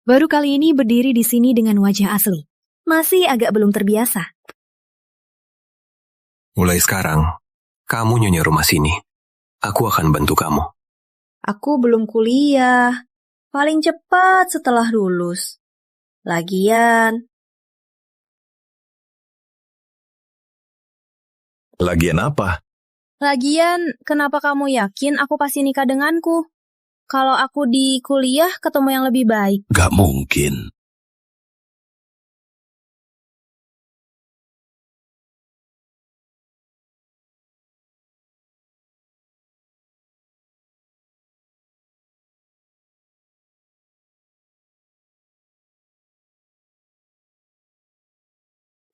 Baru kali ini berdiri di sini dengan wajah asli. Masih agak belum terbiasa. Mulai sekarang, kamu nyonya rumah sini. Aku akan bantu kamu. Aku belum kuliah. Paling cepat setelah lulus. Lagian apa? Lagian, kenapa kamu yakin aku pasti nikah denganku? Kalau aku di kuliah ketemu yang lebih baik. Gak mungkin.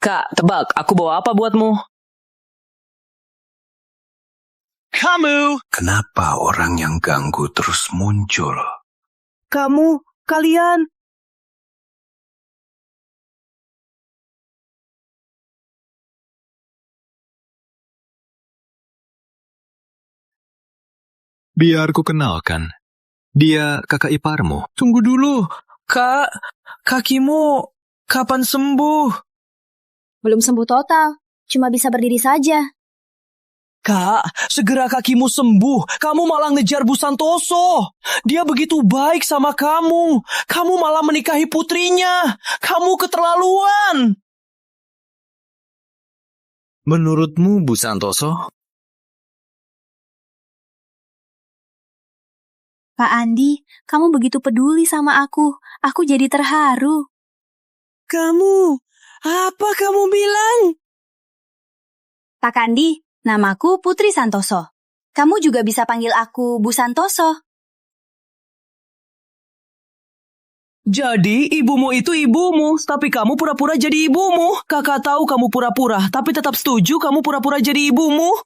Kak, tebak, aku bawa apa buatmu? Kamu! Kenapa orang yang ganggu terus muncul? Kalian! Biar ku kenalkan. Dia kakak iparmu. Tunggu dulu. Kak, kakimu kapan sembuh? Belum sembuh total, cuma bisa berdiri saja. Kak, segera kakimu sembuh. Kamu malah ngejar Bu Santoso. Dia begitu baik sama kamu. Kamu malah menikahi putrinya. Kamu keterlaluan. Menurutmu Bu Santoso? Pak Andi, kamu begitu peduli sama aku. Aku jadi terharu. Kamu, apa kamu bilang? Pak Andi, namaku Putri Santoso. Kamu juga bisa panggil aku Bu Santoso. Jadi ibumu itu ibumu, tapi kamu pura-pura jadi ibumu. Kakak tahu kamu pura-pura, tapi tetap setuju kamu pura-pura jadi ibumu.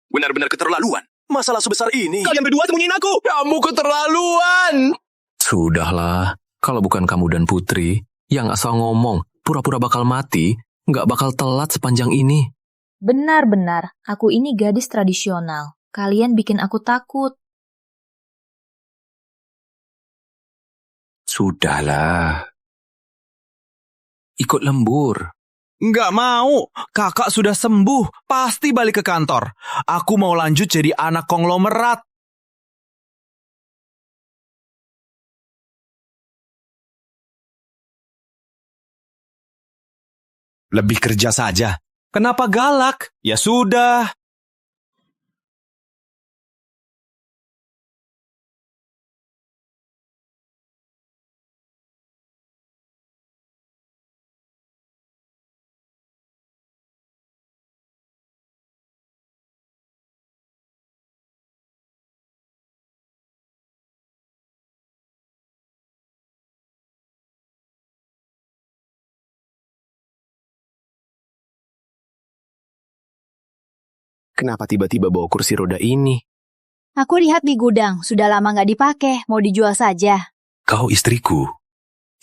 Benar-benar keterlaluan. Masalah sebesar ini, kalian berdua temuin aku. Kamu keterlaluan. Sudahlah, kalau bukan kamu dan Putri, yang asal ngomong, pura-pura bakal mati, nggak bakal telat sepanjang ini. Benar-benar, aku ini gadis tradisional. Kalian bikin aku takut. Sudahlah. Ikut lembur. Nggak mau. Kakak sudah sembuh. Pasti balik ke kantor. Aku mau lanjut jadi anak konglomerat. Lebih kerja saja. Kenapa galak? Ya sudah. Kenapa tiba-tiba bawa kursi roda ini? Aku lihat di gudang, sudah lama nggak dipakai, mau dijual saja. Kau istriku.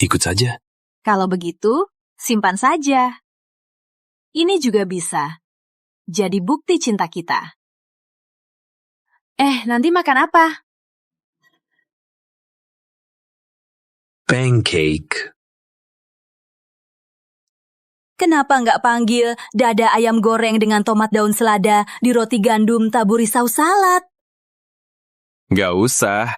Ikut saja. Kalau begitu, simpan saja. Ini juga bisa jadi bukti cinta kita. Nanti makan apa? Pancake. Kenapa nggak panggil dada ayam goreng dengan tomat daun selada di roti gandum taburi saus salad? Gak usah.